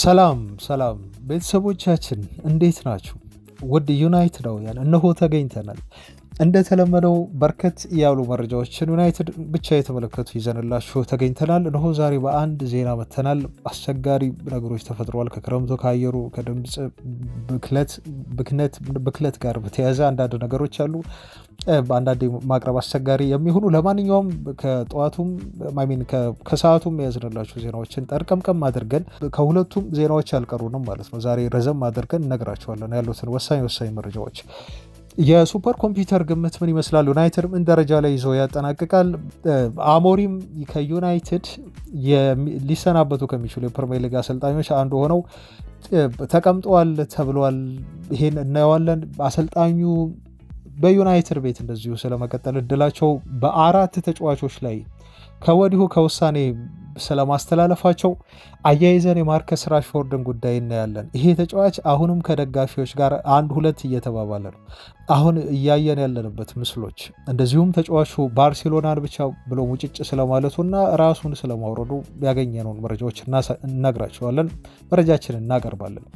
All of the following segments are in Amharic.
ሰላም ሰላም ቤተሰቦቻችን እንዴት ናችሁ? ውድ ዩናይትዳውያን እነሆ ተገኝተናል። እንደተለመደው በርከት ያሉ መረጃዎችን ዩናይትድ ብቻ የተመለከቱ ይዘንላችሁ ተገኝተናል። እነሆ ዛሬ በአንድ ዜና መተናል። አስቸጋሪ ነገሮች ተፈጥረዋል። ከክረምቱ ከአየሩ ከድምፅ ብክለት ጋር በተያያዘ አንዳንድ ነገሮች አሉ። አንዳንዴ ማቅረብ አስቸጋሪ የሚሆኑ ለማንኛውም ከጠዋቱም ከሰዓቱም የያዝንላችሁ ዜናዎችን ጠርቀምቀም አድርገን ከሁለቱም ዜናዎች አልቀሩንም ማለት ነው። ዛሬ ረዘም አድርገን እነግራችኋለን ያሉትን ወሳኝ መረጃዎች። የሱፐር ኮምፒውተር ግምት ምን ይመስላል? ዩናይትድ ምን ደረጃ ላይ ይዞ ያጠናቅቃል? አሞሪም ከዩናይትድ ሊሰናበቱ ከሚችሉ የፕሪሚየር ሊግ አሰልጣኞች አንዱ ሆነው ተቀምጠዋል ተብሏል። ይሄን እናየዋለን። አሰልጣኙ በዩናይትድ ቤት እንደዚሁ ስለመቀጠል እድላቸው በአራት ተጫዋቾች ላይ ከወዲሁ ከውሳኔ ስለማስተላለፋቸው አያይዘን የማርከስ ራሽፎርድን ጉዳይ እናያለን። ይሄ ተጫዋች አሁንም ከደጋፊዎች ጋር አንድ ሁለት እየተባባለ ነው አሁን እያየን ያለንበት ምስሎች። እንደዚሁም ተጫዋቹ ባርሴሎናን ብቻ ብሎ ሙጭጭ ስለማለቱና ራሱን ስለማውረዱ ያገኘነውን መረጃዎች እናግራቸዋለን። መረጃችንን እናቀርባለን።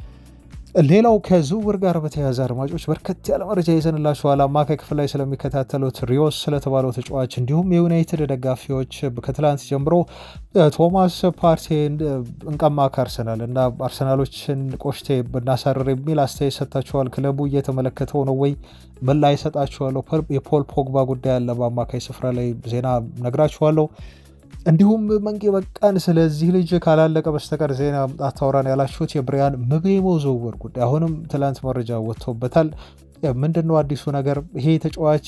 ሌላው ከዝውውር ጋር በተያያዘ አድማጮች በርከት ያለ መረጃ ይዘንላችኋል። አማካይ ክፍል ላይ ስለሚከታተሉት ሪዮስ ስለተባለው ተጫዋች እንዲሁም የዩናይትድ ደጋፊዎች ከትላንት ጀምሮ ቶማስ ፓርቴን እንቀማ ከአርሰናል እና አርሰናሎችን ቆሽቴ ብናሳረር የሚል አስተያየት ሰጥታችኋል። ክለቡ እየተመለከተው ነው ወይ? ምን ላይ ሰጣችኋለሁ። የፖል ፖግባ ጉዳይ አለ በአማካይ ስፍራ ላይ ዜና ነግራችኋለሁ። እንዲሁም መንጌ በቃን ስለዚህ ልጅ ካላለቀ በስተቀር ዜና አታውራን ያላችሁት የብሪያን ምቤሞ ዝውውር ጉዳይ አሁንም ትላንት መረጃ ወጥቶበታል። ምንድነው አዲሱ ነገር? ይሄ ተጫዋች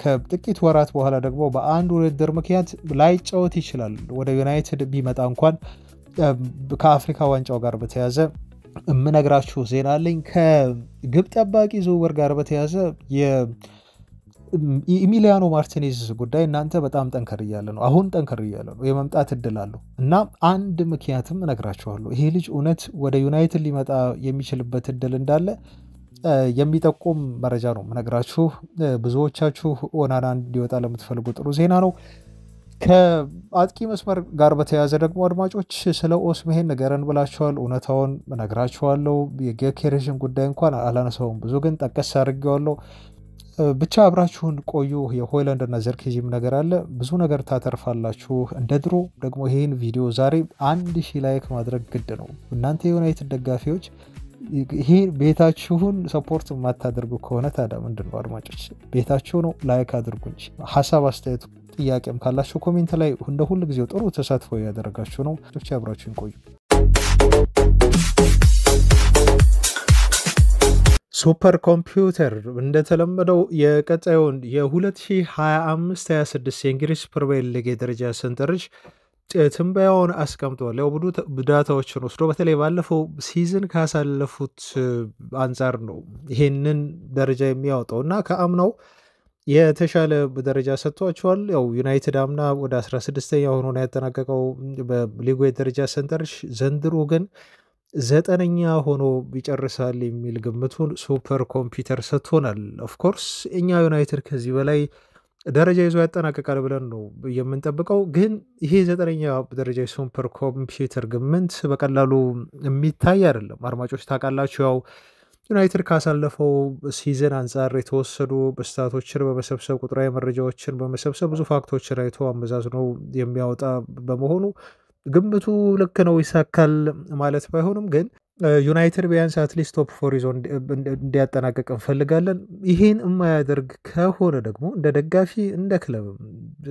ከጥቂት ወራት በኋላ ደግሞ በአንድ ውድድር ምክንያት ላይጫወት ይችላል። ወደ ዩናይትድ ቢመጣ እንኳን ከአፍሪካ ዋንጫው ጋር በተያያዘ የምነግራችሁ ዜና አለኝ። ከግብ ጠባቂ ዝውውር ጋር በተያያዘ ኢሚሊያኖ ማርቲኔዝ ጉዳይ እናንተ በጣም ጠንከር እያለ ነው። አሁን ጠንከር እያለ ነው። የመምጣት እድል አለው እና አንድ ምክንያትም እነግራችኋለሁ። ይሄ ልጅ እውነት ወደ ዩናይትድ ሊመጣ የሚችልበት እድል እንዳለ የሚጠቁም መረጃ ነው እነግራችሁ። ብዙዎቻችሁ ኦናና እንዲወጣ ለምትፈልጉ ጥሩ ዜና ነው። ከአጥቂ መስመር ጋር በተያያዘ ደግሞ አድማጮች ስለ ኦስሜሄን ነገረን ብላችኋል። እውነታውን እነግራችኋለሁ። የጌኬሬሽን ጉዳይ እንኳን አላነሳውም፣ ብዙ ግን ጠቀስ አድርጌዋለሁ። ብቻ አብራችሁን ቆዩ። የሆይላንድ እና ዘርኪዚም ነገር አለ፣ ብዙ ነገር ታተርፋላችሁ። እንደ ድሮ ደግሞ ይሄን ቪዲዮ ዛሬ 1000 ላይክ ማድረግ ግድ ነው። እናንተ የዩናይትድ ደጋፊዎች ይሄ ቤታችሁን ሰፖርት የማታደርጉ ከሆነ ታዲያ ምንድን ነው አድማጮች? ቤታችሁ ነው፣ ላይክ አድርጉ እንጂ። ሀሳብ አስተያየት፣ ጥያቄም ካላችሁ ኮሜንት ላይ እንደ ሁሉ ጊዜው ጥሩ ተሳትፎ ያደረጋችሁ ነው። ብቻ አብራችሁን ቆዩ። ሱፐር ኮምፒውተር እንደተለመደው የቀጣዩን የ2025-26 የእንግሊዝ ፕሪሚየር ሊግ የደረጃ ሰንጠረዥ ትንበያውን አስቀምጧል። ያው ብዙ ዳታዎችን ወስዶ በተለይ ባለፈው ሲዝን ካሳለፉት አንጻር ነው ይሄንን ደረጃ የሚያወጣው እና ከአምናው የተሻለ ደረጃ ሰጥቷቸዋል። ያው ዩናይትድ አምና ወደ 16ኛ ሆኖ ነው ያጠናቀቀው በሊጉ የደረጃ ሰንጠረዥ። ዘንድሮ ግን 9ኛ ሆኖ ይጨርሳል የሚል ግምቱን ሱፐር ኮምፒውተር ሰጥቶናል። ኦፍኮርስ እኛ ዩናይትድ ከዚህ በላይ ደረጃ ይዞ ያጠናቀቃል ብለን ነው የምንጠብቀው። ግን ይሄ 9ኛ ደረጃ ሱፐር ኮምፒውተር ግምት በቀላሉ የሚታይ አይደለም። አድማጮች ታውቃላችሁ፣ ያው ዩናይትድ ካሳለፈው ሲዝን አንጻር የተወሰዱ ስታቶችን በመሰብሰብ ቁጥራዊ መረጃዎችን በመሰብሰብ ብዙ ፋክቶችን አይቶ አመዛዝኖ የሚያወጣ በመሆኑ ግምቱ ልክ ነው ይሳካል ማለት ባይሆንም ግን ዩናይትድ ቢያንስ አትሊስት ቶፕ 4 ይዞ እንዲያጠናቀቅ እንፈልጋለን። ይሄን የማያደርግ ከሆነ ደግሞ እንደ ደጋፊ እንደ ክለብ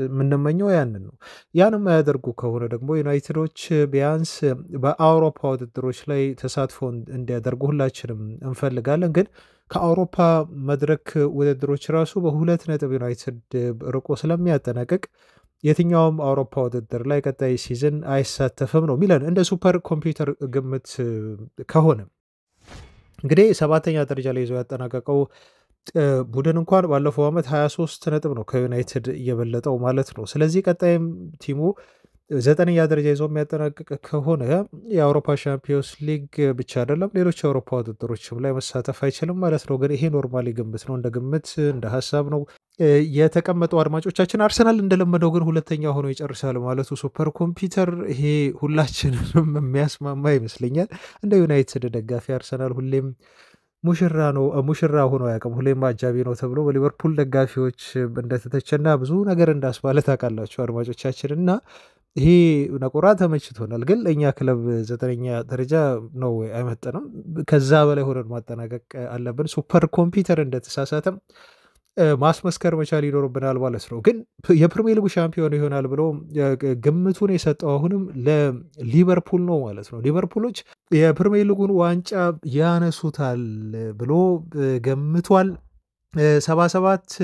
የምንመኘው ያንን ነው። ያን የማያደርጉ ከሆነ ደግሞ ዩናይትዶች ቢያንስ በአውሮፓ ውድድሮች ላይ ተሳትፎ እንዲያደርጉ ሁላችንም እንፈልጋለን። ግን ከአውሮፓ መድረክ ውድድሮች ራሱ በ2 ነጥብ ዩናይትድ ርቆ ስለሚያጠናቅቅ የትኛውም አውሮፓ ውድድር ላይ ቀጣይ ሲዝን አይሳተፍም ነው ሚለን እንደ ሱፐር ኮምፒውተር ግምት ከሆነ። እንግዲህ 7ኛ ደረጃ ላይ ይዞ ያጠናቀቀው ቡድን እንኳን ባለፈው ዓመት 23 ነጥብ ነው ከዩናይትድ እየበለጠው ማለት ነው። ስለዚህ ቀጣይም ቲሙ ዘጠነኛ ደረጃ ይዞ የሚያጠናቅቅ ከሆነ የአውሮፓ ሻምፒዮንስ ሊግ ብቻ አይደለም ሌሎች የአውሮፓ ውድድሮችም ላይ መሳተፍ አይችልም ማለት ነው። ግን ይሄ ኖርማሊ ግምት ነው፣ እንደ ግምት እንደ ሀሳብ ነው የተቀመጠው። አድማጮቻችን አርሰናል እንደለመደው ግን ሁለተኛ ሆኖ ይጨርሳል ማለቱ ሱፐር ኮምፒውተር ይሄ ሁላችንንም የሚያስማማ ይመስለኛል። እንደ ዩናይትድ ደጋፊ አርሰናል ሁሌም ሙሽራ ነው፣ ሙሽራ ሆኖ አያውቅም፣ ሁሌም አጃቢ ነው ተብሎ በሊቨርፑል ደጋፊዎች እንደተተቸና ብዙ ነገር እንዳስባለ ታውቃላችሁ አድማጮቻችን። እና ይሄ ነቆራ ተመችቶናል፣ ግን ለእኛ ክለብ ዘጠነኛ ደረጃ ነው አይመጥንም። ከዛ በላይ ሆነን ማጠናቀቅ አለብን። ሱፐር ኮምፒውተር እንደተሳሳተም ማስመስከር መቻል ይኖርብናል ማለት ነው። ግን የፕሪሚየር ሊጉ ሻምፒዮን ይሆናል ብሎ ግምቱን የሰጠው አሁንም ለሊቨርፑል ነው ማለት ነው። ሊቨርፑሎች የፕሪሚየር ሊጉን ዋንጫ ያነሱታል ብሎ ገምቷል። 77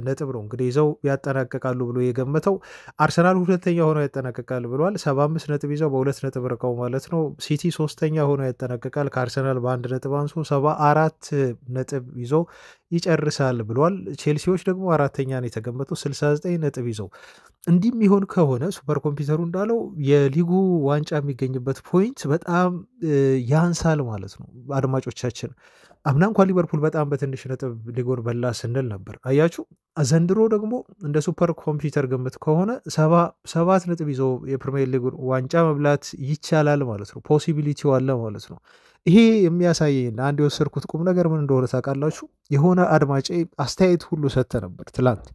ነጥብ ነው እንግዲህ ይዘው ያጠናቀቃሉ ብሎ የገመተው። አርሰናል ሁለተኛ ሆኖ ያጠናቀቃል ብሏል። 75 ነጥብ ይዘው በ2 ነጥብ ርቀው ማለት ነው። ሲቲ ሶስተኛ ሆኖ ያጠናቀቃል ከአርሰናል በ1 ነጥብ አንሶ 74 ነጥብ ይዞ ይጨርሳል ብሏል። ቼልሲዎች ደግሞ አራተኛ ነው የተገመተው 69 ነጥብ ይዘው። እንዲህ የሚሆን ከሆነ ሱፐር ኮምፒውተሩ እንዳለው የሊጉ ዋንጫ የሚገኝበት ፖይንት በጣም ያንሳል ማለት ነው አድማጮቻችን። አምና እንኳን ሊቨርፑል በጣም በትንሽ ነጥብ ሊጎን በላ ስንል ነበር። አያችሁ ዘንድሮ ደግሞ እንደ ሱፐር ኮምፒውተር ግምት ከሆነ 7 ነጥብ ይዞ የፕሪሚየር ሊጉን ዋንጫ መብላት ይቻላል ማለት ነው። ፖሲቢሊቲው አለ ማለት ነው። ይሄ የሚያሳየን አንድ የወሰድኩት ቁም ነገር ምን እንደሆነ ታውቃላችሁ? የሆነ አድማጬ አስተያየት ሁሉ ሰጥተ ነበር ትላንት።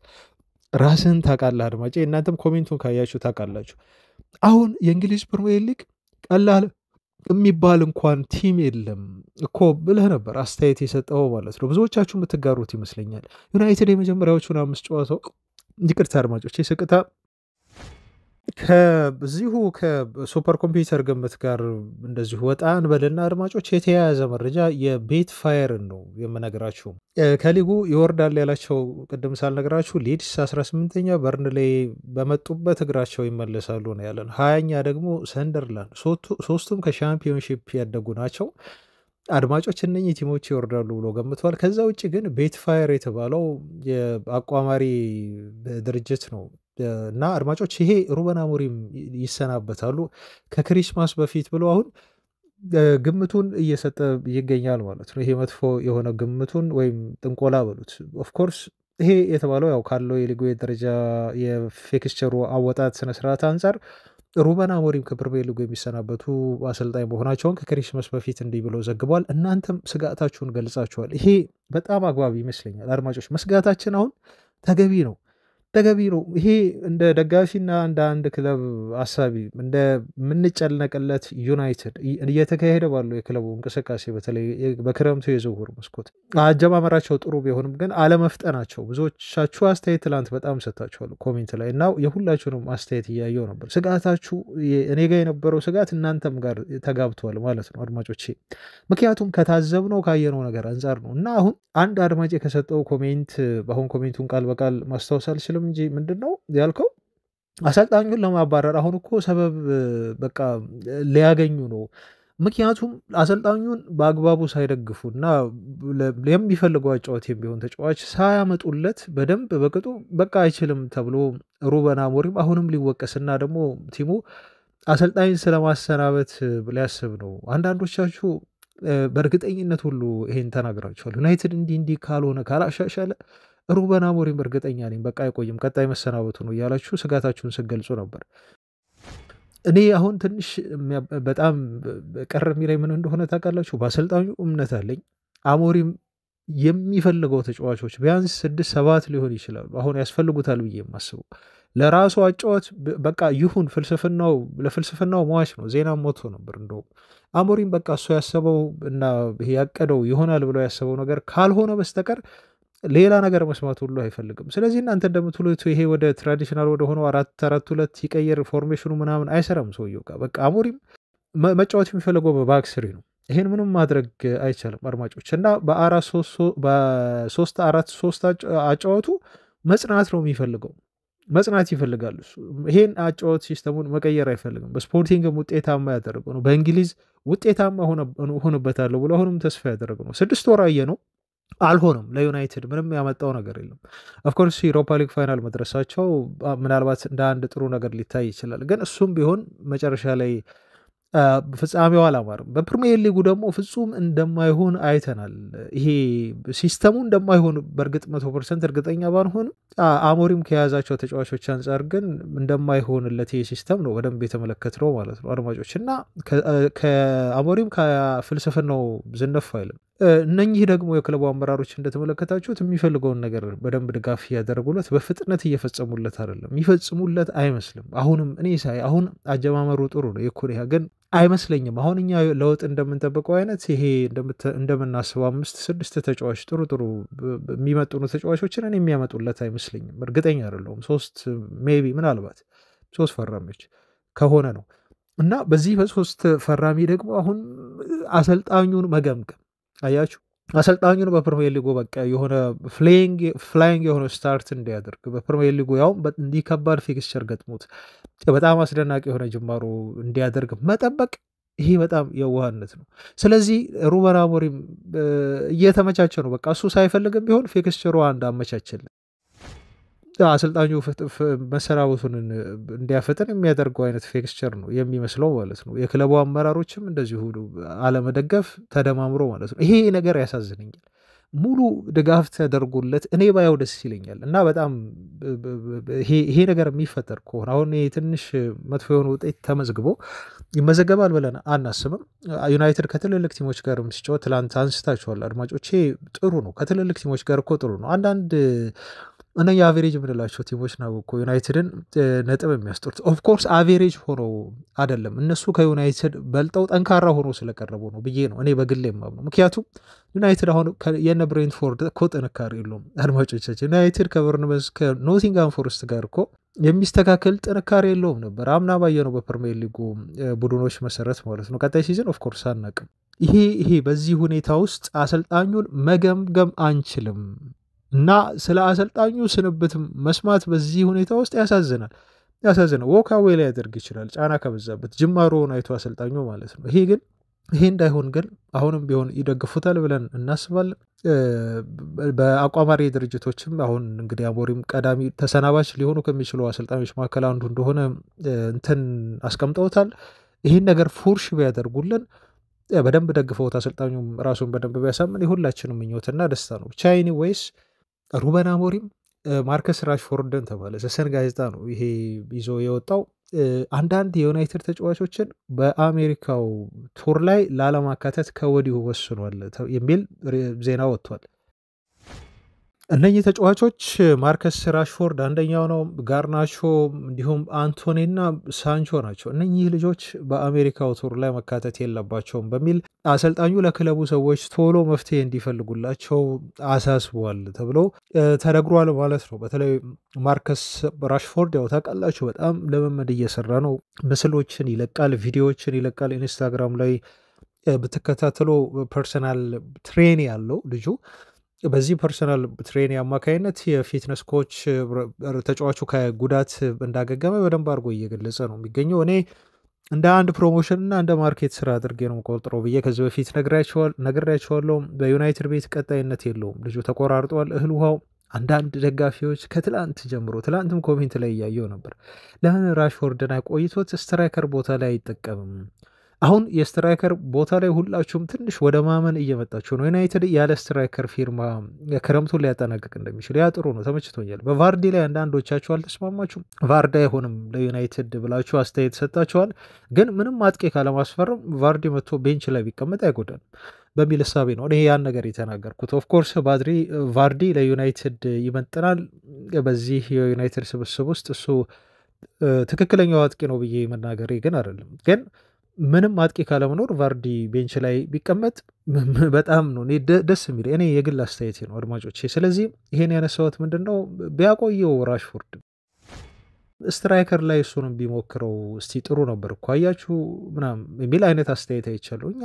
ራስን ታውቃለህ አድማጬ፣ እናንተም ኮሜንቱን ካያችሁ ታውቃላችሁ። አሁን የእንግሊዝ ፕሪሚየር ሊግ ቀላል የሚባል እንኳን ቲም የለም እኮ ብለህ ነበር አስተያየት የሰጠው ማለት ነው። ብዙዎቻችሁ የምትጋሩት ይመስለኛል። ዩናይትድ የመጀመሪያዎቹን 5 ጨዋታው ይቅርታ አድማጮች ስቅታ ከዚሁ ከሱፐር ኮምፒውተር ግምት ጋር እንደዚሁ ወጣ እንበልና አድማጮች የተያያዘ መረጃ የቤት ፋየርን ነው የምነግራችሁ። ከሊጉ ይወርዳል ያላቸው ቅድም ሳልነግራችሁ ሊድስ 18ኛ በርንሌይ በመጡበት እግራቸው ይመለሳሉ ነው ያለን። 20ኛ ደግሞ ሰንደርላንድ፣ ሶስቱም ከሻምፒዮንሺፕ ያደጉ ናቸው። አድማጮች እነኚህ ቲሞች ይወርዳሉ ብሎ ገምተዋል። ከዛ ውጭ ግን ቤት ፋየር የተባለው የአቋማሪ ድርጅት ነው እና አድማጮች ይሄ ሩበን አሞሪም ይሰናበታሉ ከክሪስማስ በፊት ብሎ አሁን ግምቱን እየሰጠ ይገኛል ማለት ነው። ይሄ መጥፎ የሆነ ግምቱን ወይም ጥንቆላ በሉት። ኦፍኮርስ ይሄ የተባለው ያው ካለው የሊጉ ደረጃ የፊክስቸሩ አወጣት ስነስርዓት አንጻር ሩበን አሞሪም ከፕሪሚየር ሊጉ የሚሰናበቱ አሰልጣኝ መሆናቸውን ከክሪስማስ በፊት እንዲህ ብለው ዘግቧል። እናንተም ስጋታችሁን ገልጻችኋል። ይሄ በጣም አግባብ ይመስለኛል አድማጮች። መስጋታችን አሁን ተገቢ ነው። ይሄ እንደ ደጋፊና እንደ አንድ ክለብ አሳቢ እንደምንጨነቅለት ዩናይትድ እየተካሄደ ባለው የክለቡ እንቅስቃሴ በተለይ በክረምቱ የዝውውር መስኮት አጀማመራቸው ጥሩ ቢሆንም ግን አለመፍጠናቸው ብዙዎቻችሁ አስተያየት ትላንት በጣም ሰጥታችኋል ኮሜንት ላይ እና የሁላችሁንም አስተያየት እያየው ነበር። ስጋታችሁ እኔ ጋር የነበረው ስጋት እናንተም ጋር ተጋብቷል ማለት ነው አድማጮቼ። ምክንያቱም ከታዘብነው ካየነው ነገር አንጻር ነው እና አሁን አንድ አድማጭ ከሰጠው ኮሜንት አሁን ኮሜንቱን ቃል በቃል ማስታወስ አልችልም እንጂ ምንድነው ያልከው? አሰልጣኙን ለማባረር አሁን እኮ ሰበብ በቃ ሊያገኙ ነው። ምክንያቱም አሰልጣኙን በአግባቡ ሳይደግፉ እና የሚፈልገው አጫወት የሚሆን ተጫዋች ሳያመጡለት በደንብ በቅጡ በቃ አይችልም ተብሎ ሩበን አሞሪም አሁንም ሊወቀስና ደግሞ ቲሙ አሰልጣኝ ስለማሰናበት ሊያስብ ነው። አንዳንዶቻችሁ በእርግጠኝነት ሁሉ ይሄን ተናግራችኋል። ዩናይትድ እንዲህ ካልሆነ ካላሻሻለ ሩበን አሞሪም እርግጠኛ ነኝ በቃ አይቆይም ቀጣይ መሰናበቱ ነው እያላችሁ ስጋታችሁን ስትገልጹ ነበር። እኔ አሁን ትንሽ በጣም ቀር የሚለኝ ምን እንደሆነ ታውቃላችሁ? በአሰልጣኙ እምነት አለኝ። አሞሪም የሚፈልገው ተጫዋቾች ቢያንስ 6-7 ሊሆን ይችላሉ አሁን ያስፈልጉታል ብዬ የማስበው ለራሱ አጫወት በቃ ይሁን። ለፍልስፍናው ሟች ነው። ዜና ሞቶ ነበር እንደውም አሞሪም በቃ እሱ ያሰበው እና ያቀደው ይሆናል ብሎ ያሰበው ነገር ካልሆነ በስተቀር ሌላ ነገር መስማት ሁሉ አይፈልግም። ስለዚህ እናንተ እንደምትሉት ይሄ ወደ ትራዲሽናል ወደ ሆነው 4-4-2 ይቀየር ፎርሜሽኑ ምናምን አይሰራም ሰውየው ጋር። በቃ አሞሪም መጫወት የሚፈልገው በባክስሪ ነው። ይሄን ምንም ማድረግ አይቻልም አድማጮች። እና በ3-4-3 አጫወቱ መጽናት ነው የሚፈልገው፣ መጽናት ይፈልጋል እሱ። ይሄን አጫወት ሲስተሙን መቀየር አይፈልግም። በስፖርቲንግም ውጤታማ ያደረገው ነው፣ በእንግሊዝ ውጤታማ ሆንበታለሁ ብሎ አሁንም ተስፋ ያደረገው ነው። 6 ወር አየ ነው አልሆነም። ለዩናይትድ ምንም ያመጣው ነገር የለም። ኦፍኮርስ ዩሮፓ ሊግ ፋይናል መድረሳቸው ምናልባት እንደ አንድ ጥሩ ነገር ሊታይ ይችላል። ግን እሱም ቢሆን መጨረሻ ላይ ፍጻሜው አላማርም። በፕሪሚየር ሊጉ ደግሞ ፍጹም እንደማይሆን አይተናል። ይሄ ሲስተሙ እንደማይሆን በእርግጥ 100% እርግጠኛ ባንሆንም አሞሪም ከያዛቸው ተጫዋቾች አንጻር ግን እንደማይሆንለት ይሄ ሲስተም ነው በደንብ የተመለከትነው ማለት ነው አድማጮች። እና ከአሞሪም ከፍልስፍናው ዝነፍ አይልም። እነኚህ ደግሞ የክለቡ አመራሮች እንደተመለከታችሁት የሚፈልገውን ነገር በደንብ ድጋፍ እያደረጉለት በፍጥነት እየፈጸሙለት አይደለም። የሚፈጽሙለት አይመስልም። አሁንም እኔ ሳይ አሁን አጀማመሩ ጥሩ ነው የኮሪያ ግን አይመስለኝም። አሁን እኛ ለውጥ እንደምንጠብቀው አይነት ይሄ እንደምናስበው 5-6 ተጫዋች ጥሩ የሚመጡኑ ተጫዋቾችን እኔ የሚያመጡለት አይመስለኝም። እርግጠኛ አይደለሁም። 3 ሜቢ ምናልባት 3 ፈራሚዎች ከሆነ ነው። እና በዚህ በ3 ፈራሚ ደግሞ አሁን አሰልጣኙን መገምገም አያችሁ አሰልጣኙን በፕሪሚየር ሊጉ በቃ የሆነ ፍላይንግ የሆነ ስታርት እንዲያደርግ በፕሪሚየር ሊጉ ያው እንዲህ ከባድ ፊክስቸር ገጥሞት በጣም አስደናቂ የሆነ ጅማሮ እንዲያደርግ መጠበቅ ይሄ በጣም የዋህነት ነው። ስለዚህ ሩበን አሞሪም እየተመቻቸ ነው። በቃ እሱ ሳይፈልግም ቢሆን ፊክስቸሩ አንድ አመቻችልን አሰልጣኙ መሰናበቱን እንዲያፈጥን የሚያደርገው አይነት ፊክስቸር ነው የሚመስለው ማለት ነው። የክለቡ አመራሮችም እንደዚሁ አለመደገፍ ተደማምሮ ማለት ነው። ይሄ ነገር ያሳዝነኛል። ሙሉ ድጋፍ ተደርጎለት እኔ ባየው ደስ ይለኛል። እና በጣም ይሄ ነገር የሚፈጠር ከሆነ አሁን ትንሽ መጥፎ የሆነ ውጤት ተመዝግቦ ይመዘገባል ብለን አናስብም። ዩናይትድ ከትልልቅ ቲሞች ጋርም ሲጫወት ትላንት አንስታችኋል አድማጮቼ። ጥሩ ነው። ከትልልቅ ቲሞች ጋር እኮ ጥሩ ነው። አንዳንድ እነኛ አቬሬጅ የምንላቸው ቲሞች ነው እኮ ዩናይትድን ነጥብ የሚያስጡት። ኦፍኮርስ አቬሬጅ ሆኖ አይደለም እነሱ ከዩናይትድ በልጠው ጠንካራ ሆኖ ስለቀረቡ ነው ብዬ ነው እኔ በግሌ የማምነው። ምክንያቱም ዩናይትድ አሁን የነ ብሬንትፎርድ እኮ ጥንካሬ የለውም አድማጮቻችን። ዩናይትድ ከበርንመዝ ከኖቲንጋም ፎረስት ጋር እኮ የሚስተካከል ጥንካሬ የለውም ነበር። አምና ባየነው በፕሪሚየር ሊጉ ቡድኖች መሰረት ማለት ነው። ቀጣይ ሲዝን ኦፍኮርስ አናቅም። ይሄ በዚህ ሁኔታ ውስጥ አሰልጣኙን መገምገም አንችልም እና ስለ አሰልጣኙ ስንብት መስማት በዚህ ሁኔታ ውስጥ ያሳዝናል። ወካዌ ላይ ያደርግ ይችላል ጫና ከበዛበት ጅማሮውን አይቶ አሰልጣኙ ማለት ነው። ይሄ እንዳይሆን ግን አሁንም ቢሆን ይደግፉታል ብለን እናስባለን። በአቋማሪ ድርጅቶችም አሁን እንግዲህ አሞሪም ቀዳሚ ተሰናባች ሊሆኑ ከሚችሉ አሰልጣኞች መካከል አንዱ እንደሆነ እንትን አስቀምጠውታል። ይህን ነገር ፉርሽ ቢያደርጉልን በደንብ ደግፈውት አሰልጣኙም ራሱን በደንብ ቢያሳምን የሁላችንም ምኞትና ደስታ ነው። ቻይኒ ወይስ ሩበን አሞሪም ማርከስ ራሽፎርድን ተባለ። ዘሰን ጋዜጣ ነው ይሄ ይዞ የወጣው። አንዳንድ የዩናይትድ ተጫዋቾችን በአሜሪካው ቱር ላይ ላለማካተት ከወዲሁ ወስኗል የሚል ዜና ወጥቷል። እነኚህ ተጫዋቾች ማርከስ ራሽፎርድ አንደኛው ነው፣ ጋርናቾ እንዲሁም አንቶኒና ሳንቾ ናቸው። እነኚህ ልጆች በአሜሪካው ቱር ላይ መካተት የለባቸውም በሚል አሰልጣኙ ለክለቡ ሰዎች ቶሎ መፍትሄ እንዲፈልጉላቸው አሳስቧል ተብሎ ተነግሯል ማለት ነው። በተለይ ማርከስ ራሽፎርድ ያው ታውቃላችሁ በጣም ልምምድ እየሰራ ነው። ምስሎችን ይለቃል፣ ቪዲዮዎችን ይለቃል። ኢንስታግራም ላይ ብትከታተሎ ፐርሰናል ትሬኒ ያለው ልጁ በዚህ ፐርሰናል ትሬኒ አማካይነት የፊትነስ ኮች ተጫዋቹ ከጉዳት እንዳገገመ በደንብ አድርጎ እየገለጸ ነው የሚገኘው። እኔ እንደ አንድ ፕሮሞሽን እና እንደ ማርኬት ስራ አድርጌ ነው ቆጥረው ብዬ ከዚህ በፊት ነግሬያቸዋለሁ። በዩናይትድ ቤት ቀጣይነት የለውም። ልጁ ተቆራርጧል እህል ውሃው። አንዳንድ ደጋፊዎች ከትላንት ጀምሮ ትላንትም ኮሜንት ላይ እያየው ነበር፣ ለምን ራሽፎርድን ቆይቶት ስትራይከር ቦታ ላይ አይጠቀምም? አሁን የስትራይከር ቦታ ላይ ሁላችሁም ትንሽ ወደ ማመን እየመጣችሁ ነው። ዩናይትድ ያለ ስትራይከር ፊርማ ክረምቱን ሊያጠናቅቅ እንደሚችል ያ ጥሩ ነው፣ ተመችቶኛል። በቫርዲ ላይ አንዳንዶቻችሁ አልተስማማችሁም። ቫርዲ አይሆንም ለዩናይትድ ብላችሁ አስተያየት ሰጣችኋል። ግን ምንም አጥቂ ካለማስፈረም ቫርዲ መጥቶ ቤንች ላይ ቢቀመጥ አይጎዳም በሚል እሳቤ ነው እኔ ያን ነገር የተናገርኩት። ኦፍኮርስ ቫርዲ ለዩናይትድ ይመጥናል። በዚህ የዩናይትድ ስብስብ ውስጥ እሱ ትክክለኛው አጥቂ ነው ብዬ መናገሬ ግን አይደለም። ግን ምንም አጥቂ ካለመኖር ቫርዲ ቤንች ላይ ቢቀመጥ በጣም ነው ደስ የሚል እኔ የግል አስተያየት ነው አድማጮቼ። ስለዚህ ይሄን ያነሳሁት ምንድነው ቢያቆየው ራሽፎርድ ስትራይከር ላይ እሱንም ቢሞክረው እስቲ ጥሩ ነበር እኮ አያችሁ ምናምን የሚል አይነት አስተያየት አይቻለሁ። እኛ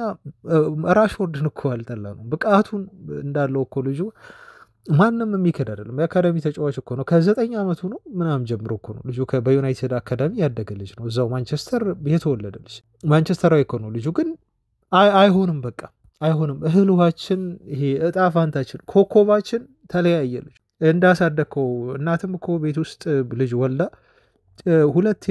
ራሽፎርድን እኮ አልጠላ ነው ብቃቱን እንዳለው እኮ ልጁ ማንም የሚከድ አይደለም። የአካዳሚ ተጫዋች እኮ ነው። ከ9 ዓመቱ ነው ምናምን ጀምሮ እኮ ነው ልጁ በዩናይትድ አካዳሚ ያደገ ልጅ ነው። እዛው ማንቸስተር የተወለደ ልጅ ማንቸስተራዊ እኮ ነው ልጁ። ግን አይሆንም በቃ አይሆንም። እህል ውሃችን ይሄ እጣ ፋንታችን ኮከባችን ተለያየ ልጅ እንዳሳደግከው እናትም እኮ ቤት ውስጥ ልጅ ወልዳ ሁለት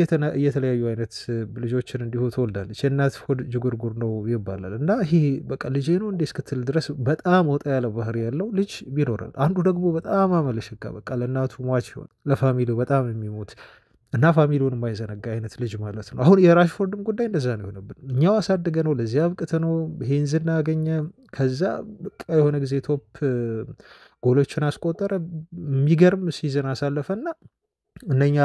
የተለያዩ አይነት ልጆችን እንዲሁ ትወልዳለች። የእናት ሆድ ጅጉርጉር ነው ይባላል። እና ይሄ በቃ ልጄ ነው እንዴ እስክትል ድረስ በጣም ወጣ ያለ ባህሪ ያለው ልጅ ቢኖራል። አንዱ ደግሞ በጣም አመለሽጋ በቃ ለእናቱ ሟች ይሆን ለፋሚሊው በጣም የሚሞት እና ፋሚሊውን የማይዘነጋ አይነት ልጅ ማለት ነው። አሁን የራሽፎርድም ጉዳይ እንደዛ ነው የሆነብን። እኛው አሳድገ ነው ለዚህ አብቅተ ነው ይሄን ዝና ያገኘ። ከዛ በቃ የሆነ ጊዜ ቶፕ ጎሎችን አስቆጠረ። የሚገርም ሲዝን አሳለፈና እነኛ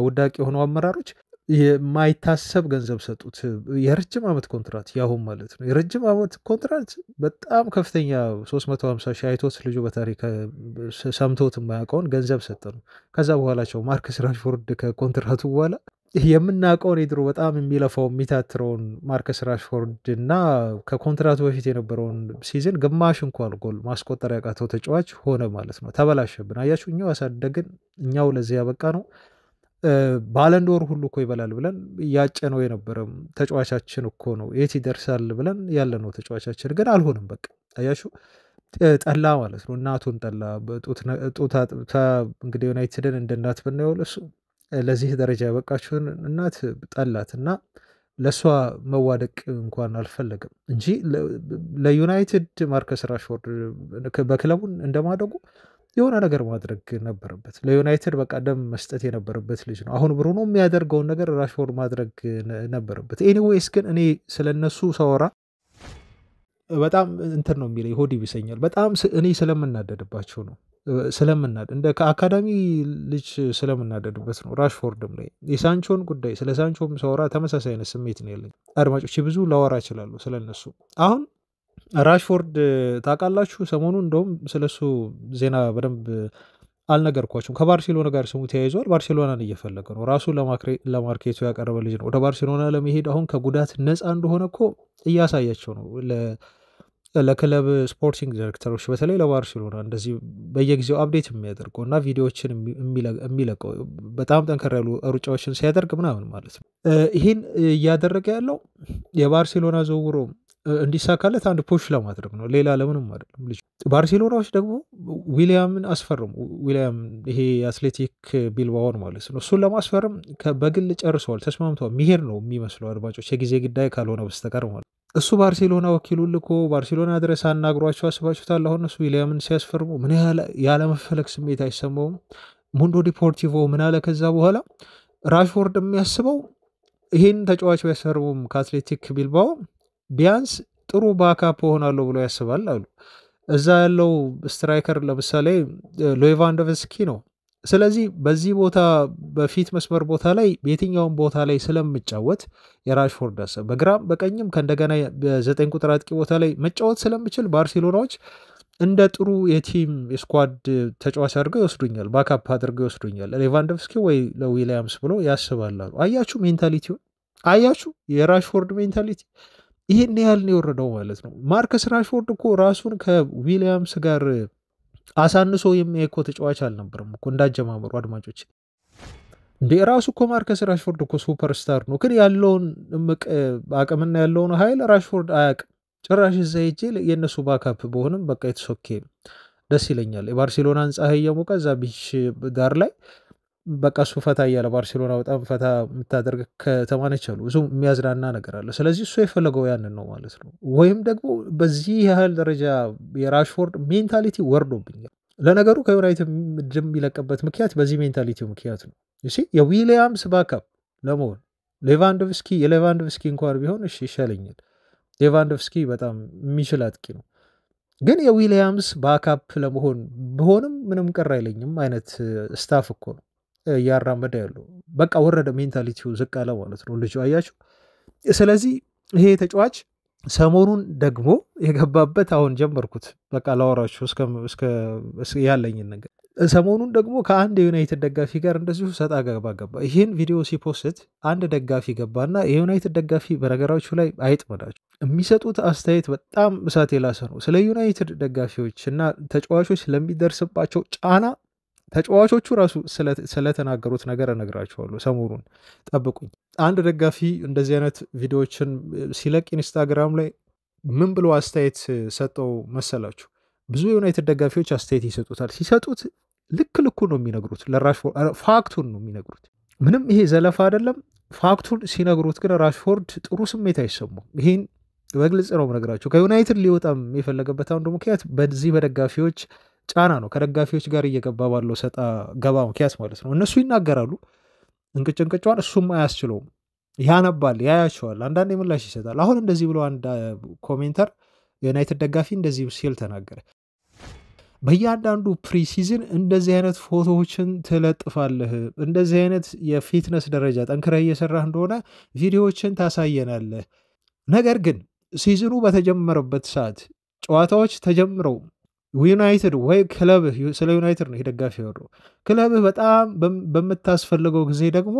ውዳቂ የሆኑ አመራሮች የማይታሰብ ገንዘብ ሰጡት። የረጅም ዓመት ኮንትራት ያሁን ማለት ነው። የረጅም ዓመት ኮንትራት በጣም ከፍተኛ 350 ሺህ አይቶት ልጁ በታሪክ ሰምቶት የማያውቀውን ገንዘብ ሰጠ ነው። ከዛ በኋላቸው ማርከስ ራሽፎርድ ከኮንትራቱ በኋላ የምናውቀውን የድሮ በጣም የሚለፋው የሚታትረውን ማርከስ ራሽፎርድ እና ከኮንትራቱ በፊት የነበረውን ሲዝን ግማሽ እንኳን ጎል ማስቆጠር ያቃተው ተጫዋች ሆነ ማለት ነው። ተበላሸብን። አያችሁ፣ እኛው ያሳደግን እኛው ለዚህ ያበቃ ነው። ባለንዶር ሁሉ እኮ ይበላል ብለን እያጨ ነው የነበረ ተጫዋቻችን እኮ ነው። የት ይደርሳል ብለን ያለ ነው ተጫዋቻችን፣ ግን አልሆንም። በቃ አያችሁ፣ ጠላ ማለት ነው። እናቱን ጠላ። ጡት እንግዲህ ዩናይትድን እንደ እናት ብናየው ለሱ ለዚህ ደረጃ ያበቃችሁን እናት ጠላት እና ለእሷ መዋደቅ እንኳን አልፈለግም እንጂ ለዩናይትድ ማርከስ ራሽፎርድ በክለቡን እንደማደጉ የሆነ ነገር ማድረግ ነበረበት። ለዩናይትድ በቃ ደም መስጠት የነበረበት ልጅ ነው። አሁን ብሩኖ የሚያደርገውን ነገር ራሽፎርድ ማድረግ ነበረበት። ኤኒዌይስ ግን እኔ ስለነሱ ሳወራ በጣም እንትን ነው የሚለኝ፣ ሆድ ይብሰኛል በጣም እኔ ስለምናደድባቸው ነው። እንደ ከአካዳሚ ልጅ ስለምናደድበት ነው። ራሽፎርድም ላይ የሳንቾን ጉዳይ ስለ ሳንቾም ሳወራ ተመሳሳይ አይነት ስሜት ነው ያለኝ። አድማጮች ብዙ ላወራ ይችላሉ ስለነሱ። አሁን ራሽፎርድ ታውቃላችሁ፣ ሰሞኑ እንደውም ስለሱ ዜና በደንብ አልነገርኳቸውም። ከባርሴሎና ጋር ስሙ ተያይዟል። ባርሴሎናን እየፈለገ ነው። ራሱ ለማርኬቱ ያቀረበ ልጅ ነው። ወደ ባርሴሎና ለመሄድ አሁን ከጉዳት ነፃ እንደሆነ እኮ እያሳያቸው ነው ለክለብ ስፖርቲንግ ዲሬክተሮች፣ በተለይ ለባርሴሎና እንደዚህ በየጊዜው አፕዴት የሚያደርገው እና ቪዲዮዎችን የሚለቀው በጣም ጠንከር ያሉ ሩጫዎችን ሲያደርግ ምናምን ማለት ነው። ይህን እያደረገ ያለው የባርሴሎና ዝውውሩ እንዲሳካለት አንድ ፑሽ ለማድረግ ነው። ሌላ ለምንም አይደለም። ልጅ ባርሴሎናዎች ደግሞ ዊሊያምን አስፈርሙ። ዊሊያም ይሄ አትሌቲክ ቢልባኦን ማለት ነው። እሱን ለማስፈርም በግል ጨርሰዋል፣ ተስማምተዋል። ሚሄድ ነው የሚመስለው አድማጮች፣ የጊዜ ጉዳይ ካልሆነ በስተቀር ማለት እሱ ባርሴሎና ወኪሉ ልኮ ባርሴሎና ድረስ አናግሯቸው አስባችሁታል። አሁን እሱ ዊሊያምን ሲያስፈርሙ ምን ያህል ያለመፈለግ ስሜት አይሰማውም? ሙንዶ ዲፖርቲቮ ምን አለ ከዛ በኋላ ራሽፎርድ የሚያስበው ይህን ተጫዋች ቢያስፈርሙም ከአትሌቲክ ቢልባኦ ቢያንስ ጥሩ ባካፕ ሆናለሁ ብሎ ያስባል አሉ። እዛ ያለው ስትራይከር ለምሳሌ ሌቫንዶቭስኪ ነው። ስለዚህ በዚህ ቦታ በፊት መስመር ቦታ ላይ የትኛውን ቦታ ላይ ስለምጫወት የራሽፎርድ ሀሳብ በግራም በቀኝም ከእንደገና በ9 ቁጥር አጥቂ ቦታ ላይ መጫወት ስለምችል ባርሴሎናዎች እንደ ጥሩ የቲም የስኳድ ተጫዋች አድርገው ይወስዱኛል፣ ባካፕ አድርገው ይወስዱኛል ሌቫንዶቭስኪ ወይ ለዊሊያምስ ብሎ ያስባላሉ። አያችሁ ሜንታሊቲውን፣ አያችሁ የራሽፎርድ ሜንታሊቲ ይህን ያህል ነው የወረደው ማለት ነው። ማርከስ ራሽፎርድ እኮ ራሱን ከዊሊያምስ ጋር አሳንሶ የሚያይኮ ተጫዋች አልነበረም እኮ እንዳጀማመሩ። አድማጮች እንደ ራሱ እኮ ማርከስ ራሽፎርድ እኮ ሱፐርስታር ነው፣ ግን ያለውን እምቅ አቅምና ያለውን ኃይል ራሽፎርድ አያውቅም ጭራሽ። እዛ ሄጄ የእነሱ ባካፕ በሆንም በቃ የተሶኬ ደስ ይለኛል። የባርሴሎናን ፀሐይ እየሞቀ እዛ ቢች ዳር ላይ በቃ እሱ ፈታ እያለ ባርሴሎና በጣም ፈታ የምታደርግ ከተማነች አሉ። ብዙ የሚያዝናና ነገር አለ። ስለዚህ እሱ የፈለገው ያንን ነው ማለት ነው። ወይም ደግሞ በዚህ ያህል ደረጃ የራሽፎርድ ሜንታሊቲ ወርዶብኛል። ለነገሩ ከዩናይትድ የሚለቀበት ምክንያት በዚህ ሜንታሊቲ ምክንያት ነው። የዊሊያምስ ባካፕ ለመሆን የሌቫንዶቭስኪ እንኳን ቢሆን እሺ ይሻለኛል። ሌቫንዶቭስኪ በጣም የሚችል አጥቂ ነው፣ ግን የዊሊያምስ ባካፕ ለመሆን ቢሆንም ምንም ቅር አይለኝም አይነት ስታፍ እኮ ነው እያራመደ ያለው። በቃ ወረደ፣ ሜንታሊቲው ዝቅ አለ ማለት ነው ልጁ። አያችሁ። ስለዚህ ይሄ ተጫዋች ሰሞኑን ደግሞ የገባበት አሁን ጀመርኩት በቃ ላወራችሁ ያለኝን ነገር። ሰሞኑን ደግሞ ከአንድ የዩናይትድ ደጋፊ ጋር እንደዚሁ ሰጣ ገባ። ይህን ቪዲዮ ሲፖስት አንድ ደጋፊ ገባና የዩናይትድ ደጋፊ በነገራችሁ ላይ አይጥመዳችሁ፣ የሚሰጡት አስተያየት በጣም እሳት የላሰ ነው። ስለ ዩናይትድ ደጋፊዎች እና ተጫዋቾች ስለሚደርስባቸው ጫና ተጫዋቾቹ ራሱ ስለተናገሩት ነገር እነግራችኋለሁ። ሰሞኑን ጠብቁኝ። አንድ ደጋፊ እንደዚህ አይነት ቪዲዮዎችን ሲለቅ ኢንስታግራም ላይ ምን ብሎ አስተያየት ሰጠው መሰላችሁ? ብዙ የዩናይትድ ደጋፊዎች አስተያየት ይሰጡታል። ሲሰጡት ልክ ልኩን ነው የሚነግሩት፣ ለራሽፎርድ ፋክቱን ነው የሚነግሩት። ምንም ይሄ ዘለፋ አይደለም። ፋክቱን ሲነግሩት ግን ራሽፎርድ ጥሩ ስሜት አይሰማም። ይሄን በግልጽ ነው የምነግራቸው። ከዩናይትድ ሊወጣም የፈለገበት አንዱ ምክንያት በዚህ በደጋፊዎች ጫና ነው። ከደጋፊዎች ጋር እየገባ ባለው ሰጣ ገባ ምክንያት ማለት ነው። እነሱ ይናገራሉ እንቅጭ እንቅጫዋን፣ እሱም አያስችለውም። ያነባል፣ ያያቸዋል፣ አንዳንድ ምላሽ ይሰጣል። አሁን እንደዚህ ብሎ አንድ ኮሜንተር የዩናይትድ ደጋፊ እንደዚህ ሲል ተናገረ። በእያንዳንዱ ፕሪሲዝን እንደዚህ አይነት ፎቶዎችን ትለጥፋለህ፣ እንደዚህ አይነት የፊትነስ ደረጃ ጠንክረህ እየሰራህ እንደሆነ ቪዲዮዎችን ታሳየናለህ። ነገር ግን ሲዝኑ በተጀመረበት ሰዓት ጨዋታዎች ተጀምረው ዩናይትድ ወይ ክለብህ፣ ስለ ዩናይትድ ነው ደጋፊ ያወራው፣ ክለብህ በጣም በምታስፈልገው ጊዜ ደግሞ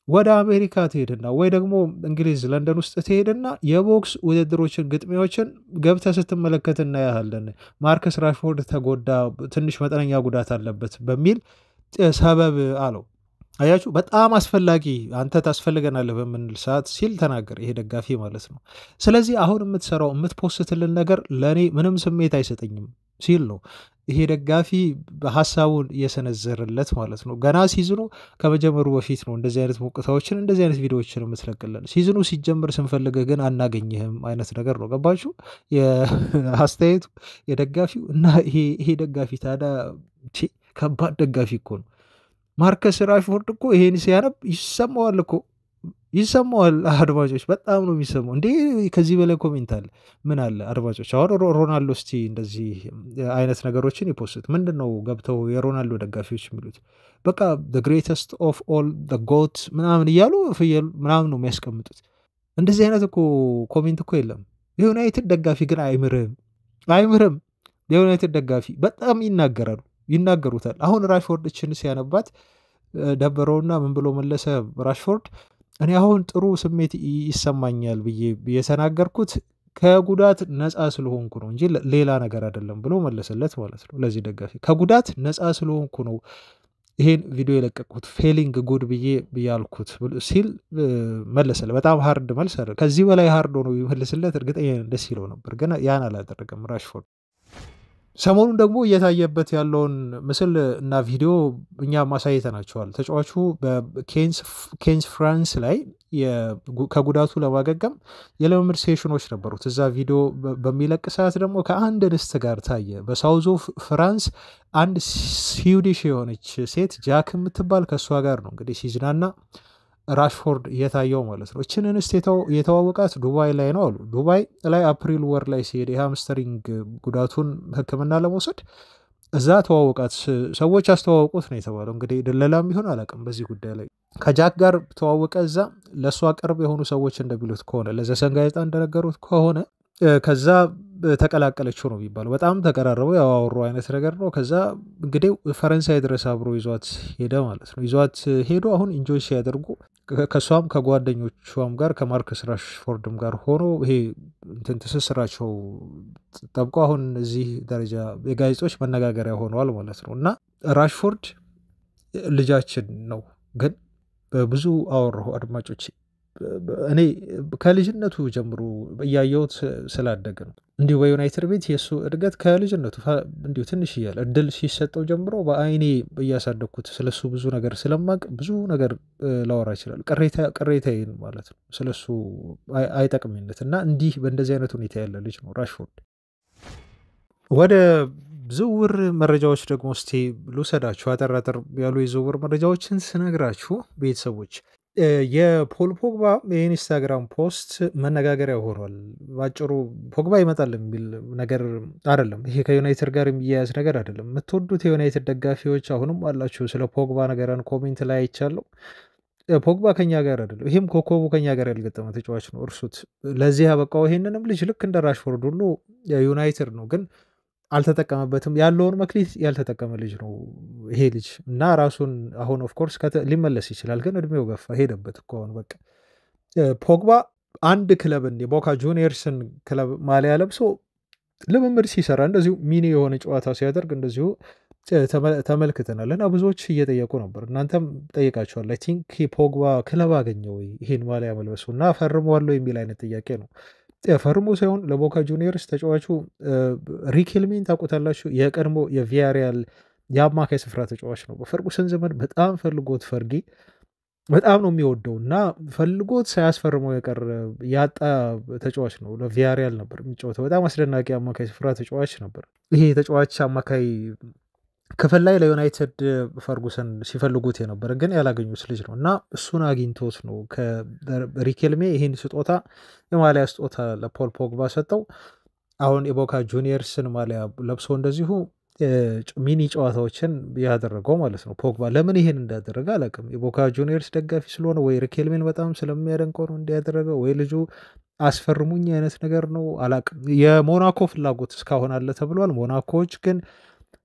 ወደ አሜሪካ ትሄድና ወይ ደግሞ እንግሊዝ ለንደን ውስጥ ትሄድና የቦክስ ውድድሮችን ግጥሚያዎችን ገብተህ ስትመለከት እናያለን። ማርከስ ራሽፎርድ ተጎዳ፣ ትንሽ መጠነኛ ጉዳት አለበት በሚል ሰበብ አለው። አያችሁ፣ በጣም አስፈላጊ አንተ ታስፈልገናለህ በምንል ሰዓት ሲል ተናገር፣ ይሄ ደጋፊ ማለት ነው። ስለዚህ አሁን የምትሰራው የምትፖስትልን ነገር ለእኔ ምንም ስሜት አይሰጠኝም ሲል ነው ይሄ ደጋፊ ሀሳቡን እየሰነዘረለት ማለት ነው። ገና ሲዝኑ ከመጀመሩ በፊት ነው እንደዚህ አይነት ሞቅታዎችን እንደዚህ አይነት ቪዲዮዎችን የምትለቅልን። ሲዝኑ ሲጀምር ስንፈልግህ ግን አናገኝህም አይነት ነገር ነው። ገባችሁ አስተያየቱ የደጋፊው? እና ይሄ ደጋፊ ታዲያ ከባድ ደጋፊ እኮ ነው። ማርከስ ራሽፎርድ እኮ ይሄን ሲያነብ ይሰማዋል እኮ ይሰማዋል። አድማጮች በጣም ነው የሚሰማው። እንዴ ከዚህ በላይ ኮሜንት አለ? ምን አለ አድማጮች? አሁን ሮናልዶ እስቲ እንደዚህ አይነት ነገሮችን ይፖስት። ምንድን ነው ገብተው የሮናልዶ ደጋፊዎች የሚሉት? በቃ ግሬተስት ኦፍ ኦል ጎት ምናምን እያሉ ፍየል ምናምን ነው የሚያስቀምጡት። እንደዚህ አይነት እኮ ኮሜንት እኮ የለም። የዩናይትድ ደጋፊ ግን አይምርም። የዩናይትድ ደጋፊ በጣም ይናገሩታል። አሁን ራሽፎርድ እችን ሲያነባት ደበረውና ምን ብሎ መለሰ ራሽፎርድ? እኔ አሁን ጥሩ ስሜት ይሰማኛል ብዬ የተናገርኩት ከጉዳት ነፃ ስለሆንኩ ነው እንጂ ሌላ ነገር አይደለም ብሎ መለሰለት ማለት ነው። ለዚህ ደጋፊ ከጉዳት ነፃ ስለሆንኩ ነው ይሄን ቪዲዮ የለቀቁት ፌሊንግ ጉድ ብዬ ያልኩት ሲል መለሰለ። በጣም ሃርድ መልስ አይደል? ከዚህ በላይ ሃርድ ሆኖ ይመልስለት እርግጠኛ ደስ ይለው ነበር፣ ግን ያን አላደረገም ራሽፎርድ። ሰሞኑን ደግሞ እየታየበት ያለውን ምስል እና ቪዲዮ እኛ ማሳየተናቸዋል። ተጫዋቹ በኬንስ ፍራንስ ላይ ከጉዳቱ ለማገገም የልምምድ ሴሽኖች ነበሩት። እዛ ቪዲዮ በሚለቅ ሰዓት ደግሞ ከአንድ እንስት ጋር ታየ። በሳውዝ ኦፍ ፍራንስ አንድ ስዊዲሽ የሆነች ሴት ጃክ የምትባል ከእሷ ጋር ነው እንግዲህ ሲዝናና ራሽፎርድ እየታየው ማለት ነው። እችን እንስት የተዋወቃት ዱባይ ላይ ነው አሉ። ዱባይ ላይ አፕሪል ወር ላይ ሲሄድ የሃምስተሪንግ ጉዳቱን ሕክምና ለመውሰድ እዛ ተዋወቃት። ሰዎች አስተዋወቁት ነው የተባለው። እንግዲህ ደለላም ቢሆን አላውቅም በዚህ ጉዳይ ላይ። ከጃክ ጋር ተዋወቀ። እዛ ለእሷ ቅርብ የሆኑ ሰዎች እንደሚሉት ከሆነ ለዘሰን ጋዜጣ እንደነገሩት ከሆነ ከዛ ተቀላቀለችው ነው የሚባለው። በጣም ተቀራረቡ፣ ያወሩ አይነት ነገር ነው። ከዛ እንግዲህ ፈረንሳይ ድረስ አብሮ ይዟት ሄደ ማለት ነው። ይዟት ሄዶ አሁን ኢንጆይ ሲያደርጉ ከእሷም ከጓደኞቿም ጋር ከማርከስ ራሽፎርድም ጋር ሆኖ ይሄ እንትን ትስስራቸው ጠብቆ አሁን እዚህ ደረጃ የጋዜጦች መነጋገሪያ ሆነዋል ማለት ነው። እና ራሽፎርድ ልጃችን ነው፣ ግን ብዙ አወራሁ አድማጮች። እኔ ከልጅነቱ ጀምሮ እያየሁት ስላደገ ነው። እንዲሁ በዩናይትድ ቤት የእሱ እድገት ከልጅነቱ እንዲሁ ትንሽ እያለ እድል ሲሰጠው ጀምሮ በአይኔ እያሳደግኩት ስለሱ ብዙ ነገር ስለማቅ ብዙ ነገር ላወራ ይችላል። ቅሬታዬን ማለት ነው ስለሱ አይጠቅምነት እና እንዲህ በእንደዚህ አይነት ሁኔታ ያለ ልጅ ነው ራሽፎርድ። ወደ ዝውውር መረጃዎች ደግሞ እስቲ ልውሰዳችሁ። አጠራጠር ያሉ የዝውውር መረጃዎችን ስነግራችሁ ቤተሰቦች የፖል ፖግባ የኢንስታግራም ፖስት መነጋገሪያ ሆኗል። ባጭሩ ፖግባ ይመጣል የሚል ነገር አይደለም። ይሄ ከዩናይትድ ጋር የሚያያዝ ነገር አይደለም። የምትወዱት የዩናይትድ ደጋፊዎች አሁንም አላችሁ። ስለ ፖግባ ነገርን ኮሜንት ላይ አይቻለሁ። ፖግባ ከኛ ጋር አይደለም። ይህም ኮከቡ ከኛ ጋር ያልገጠመ ተጫዋች ነው፣ እርሱት። ለዚህ ያበቃው ይሄንንም ልጅ ልክ እንደ ራሽፎርድ ሁሉ ዩናይትድ ነው፣ ግን አልተጠቀመበትም። ያለውን መክሊት ያልተጠቀመ ልጅ ነው ይሄ ልጅ እና ራሱን አሁን ኦፍኮርስ ሊመለስ ይችላል፣ ግን እድሜው ገፋ ሄደበት እኮ አሁን በቃ። ፖግባ አንድ ክለብን የቦካ ጁኒየርስን ክለብ ማሊያ ለብሶ ልምምድ ሲሰራ እንደዚሁ ሚኒ የሆነ ጨዋታ ሲያደርግ እንደዚሁ ተመልክተናል እና ብዙዎች እየጠየቁ ነበር። እናንተም ጠይቃቸዋል። አይ ቲንክ ፖግባ ክለብ አገኘ ወይ ይሄን ማሊያ መልበሱ እና ፈርመዋለሁ የሚል አይነት ጥያቄ ነው ፈርሞ ሳይሆን ለቦካ ጁኒየርስ ተጫዋቹ ሪኬልሜን ታውቁታላችሁ። የቀድሞ የቪያሪያል የአማካይ ስፍራ ተጫዋች ነው። በፈርጉሰን ዘመን በጣም ፈልጎት ፈርጊ በጣም ነው የሚወደው እና ፈልጎት ሳያስፈርመው የቀረ ያጣ ተጫዋች ነው። ለቪያሪያል ነበር የሚጫወተው። በጣም አስደናቂ አማካይ ስፍራ ተጫዋች ነበር። ይሄ ተጫዋች አማካይ ክፍል ላይ ለዩናይትድ ፈርጉሰን ሲፈልጉት የነበረ ግን ያላገኙት ልጅ ነው እና እሱን አግኝቶት ነው ከሪኬልሜ ይህን ስጦታ የማሊያ ስጦታ ለፖል ፖግባ ሰጠው። አሁን የቦካ ጁኒየርስን ማሊያ ለብሶ እንደዚሁ ሚኒ ጨዋታዎችን ያደረገው ማለት ነው። ፖግባ ለምን ይሄን እንዳደረገ አላውቅም። የቦካ ጁኒየርስ ደጋፊ ስለሆነ ወይ ሪኬልሜን በጣም ስለሚያደንቀው ነው እንዲያደረገው ወይ ልጁ አስፈርሙኝ አይነት ነገር ነው አላውቅም። የሞናኮ ፍላጎት እስካሁን አለ ተብሏል። ሞናኮዎች ግን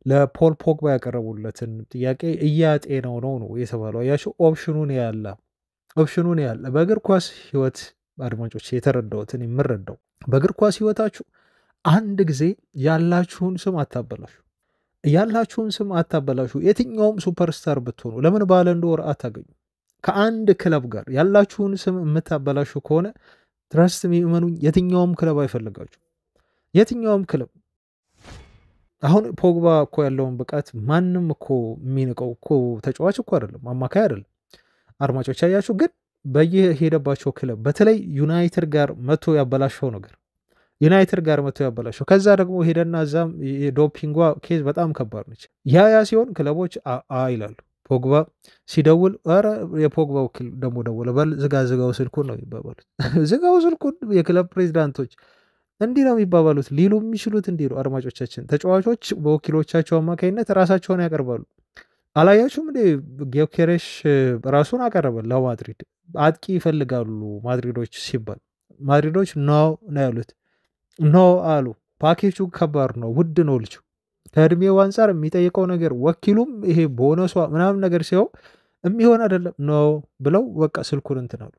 ለፖል ፖግባ ያቀረቡለትን ጥያቄ እያጤነው ነው የተባለው። አያችሁ ኦፕሽኑን ያለ በእግር ኳስ ህይወት አድማጮች የተረዳሁትን የምረዳው በእግር ኳስ ህይወታችሁ አንድ ጊዜ ያላችሁን ስም አታበላሹ። የትኛውም ሱፐርስታር ብትሆኑ ለምን ባለንዶር አታገኙ? ከአንድ ክለብ ጋር ያላችሁን ስም የምታበላሹ ከሆነ ትረስት የሚመኑኝ የትኛውም ክለብ አይፈልጋችሁ። የትኛውም ክለብ አሁን ፖግባ እኮ ያለውን ብቃት ማንም እኮ የሚንቀው እኮ ተጫዋች እኮ አይደለም፣ አማካይ አይደለም። አድማጮች አያችሁ፣ ግን በየሄደባቸው ክለብ በተለይ ዩናይትድ ጋር መቶ ያበላሸው ነገር ከዛ ደግሞ ሄደና እዛም የዶፒንጓ ኬዝ በጣም ከባድ ነች። ያ ሲሆን ክለቦች ይላሉ። ፖግባ ሲደውል ኧረ የፖግባ ወኪል ደግሞ ደውለ በል ዝጋው ስልኩን ነው የሚባባሉት። ዝጋው ስልኩን የክለብ ፕሬዚዳንቶች እንዲህ ነው የሚባባሉት። ሊሉ የሚችሉት እንዲህ ነው። አድማጮቻችን ተጫዋቾች በወኪሎቻቸው አማካኝነት ራሳቸውን ያቀርባሉ። አላያችሁም እንዴ? ጊዮኬሬሽ ራሱን አቀረበ ለማድሪድ አጥቂ ይፈልጋሉ ማድሪዶች ሲባል ማድሪዶች ነው ያሉት። ኖ አሉ። ፓኬጁ ከባድ ነው፣ ውድ ነው። ልጁ ከእድሜው አንጻር የሚጠይቀው ነገር ወኪሉም ይሄ ቦነሷ ምናምን ነገር ሲሆን የሚሆን አይደለም ኖ ብለው በቃ ስልኩን እንትን አሉ።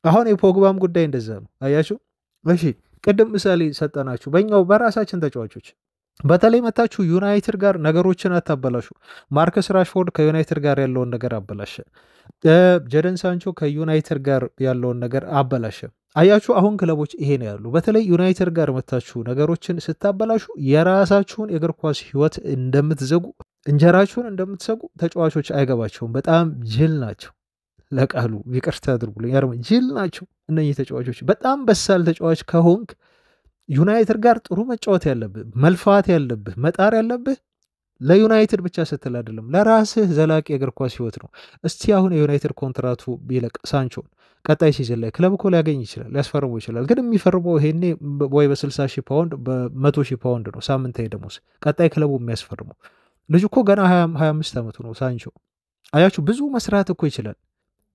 አሁን የፖግባም ጉዳይ እንደዛ ነው። አያችሁ። እሺ ቅድም ምሳሌ ሰጠናችሁ። በእኛው በራሳችን ተጫዋቾች በተለይ መታችሁ ዩናይትድ ጋር ነገሮችን አታበላሹ። ማርከስ ራሽፎርድ ከዩናይትድ ጋር ያለውን ነገር አበላሸ። ጀደን ሳንቾ ከዩናይትድ ጋር ያለውን ነገር አበላሸ። አያችሁ አሁን ክለቦች ይሄ ነው ያሉ። በተለይ ዩናይትድ ጋር መታችሁ ነገሮችን ስታበላሹ የራሳችሁን የእግር ኳስ ህይወት እንደምትዘጉ እንጀራችሁን እንደምትሰጉ ተጫዋቾች አይገባቸውም። በጣም ጅል ናቸው። ለቃሉ ይቅርታ አድርጉልኝ። ጅል ናቸው እነኚህ ተጫዋቾች። በጣም በሳል ተጫዋች ከሆንክ ዩናይትድ ጋር ጥሩ መጫወት ያለብህ፣ መልፋት ያለብህ፣ መጣር ያለብህ ለዩናይትድ ብቻ ስትል አይደለም፣ ለራስህ ዘላቂ የእግር ኳስ ህይወት ነው። እስቲ አሁን የዩናይትድ ኮንትራቱ ቢለቅ ሳንቾን ቀጣይ ሲዝን ላይ ክለብ እኮ ሊያገኝ ይችላል፣ ሊያስፈርመው ይችላል። ግን የሚፈርመው ይሄኔ ወይ በ60,000 ፓውንድ በ100,000 ፓውንድ ነው ሳምንታዊ ደሞዝ ቀጣይ ክለቡ የሚያስፈርመው። ልጁ እኮ ገና 25 ዓመቱ ነው ሳንቾ። አያችሁ ብዙ መስራት እኮ ይችላል።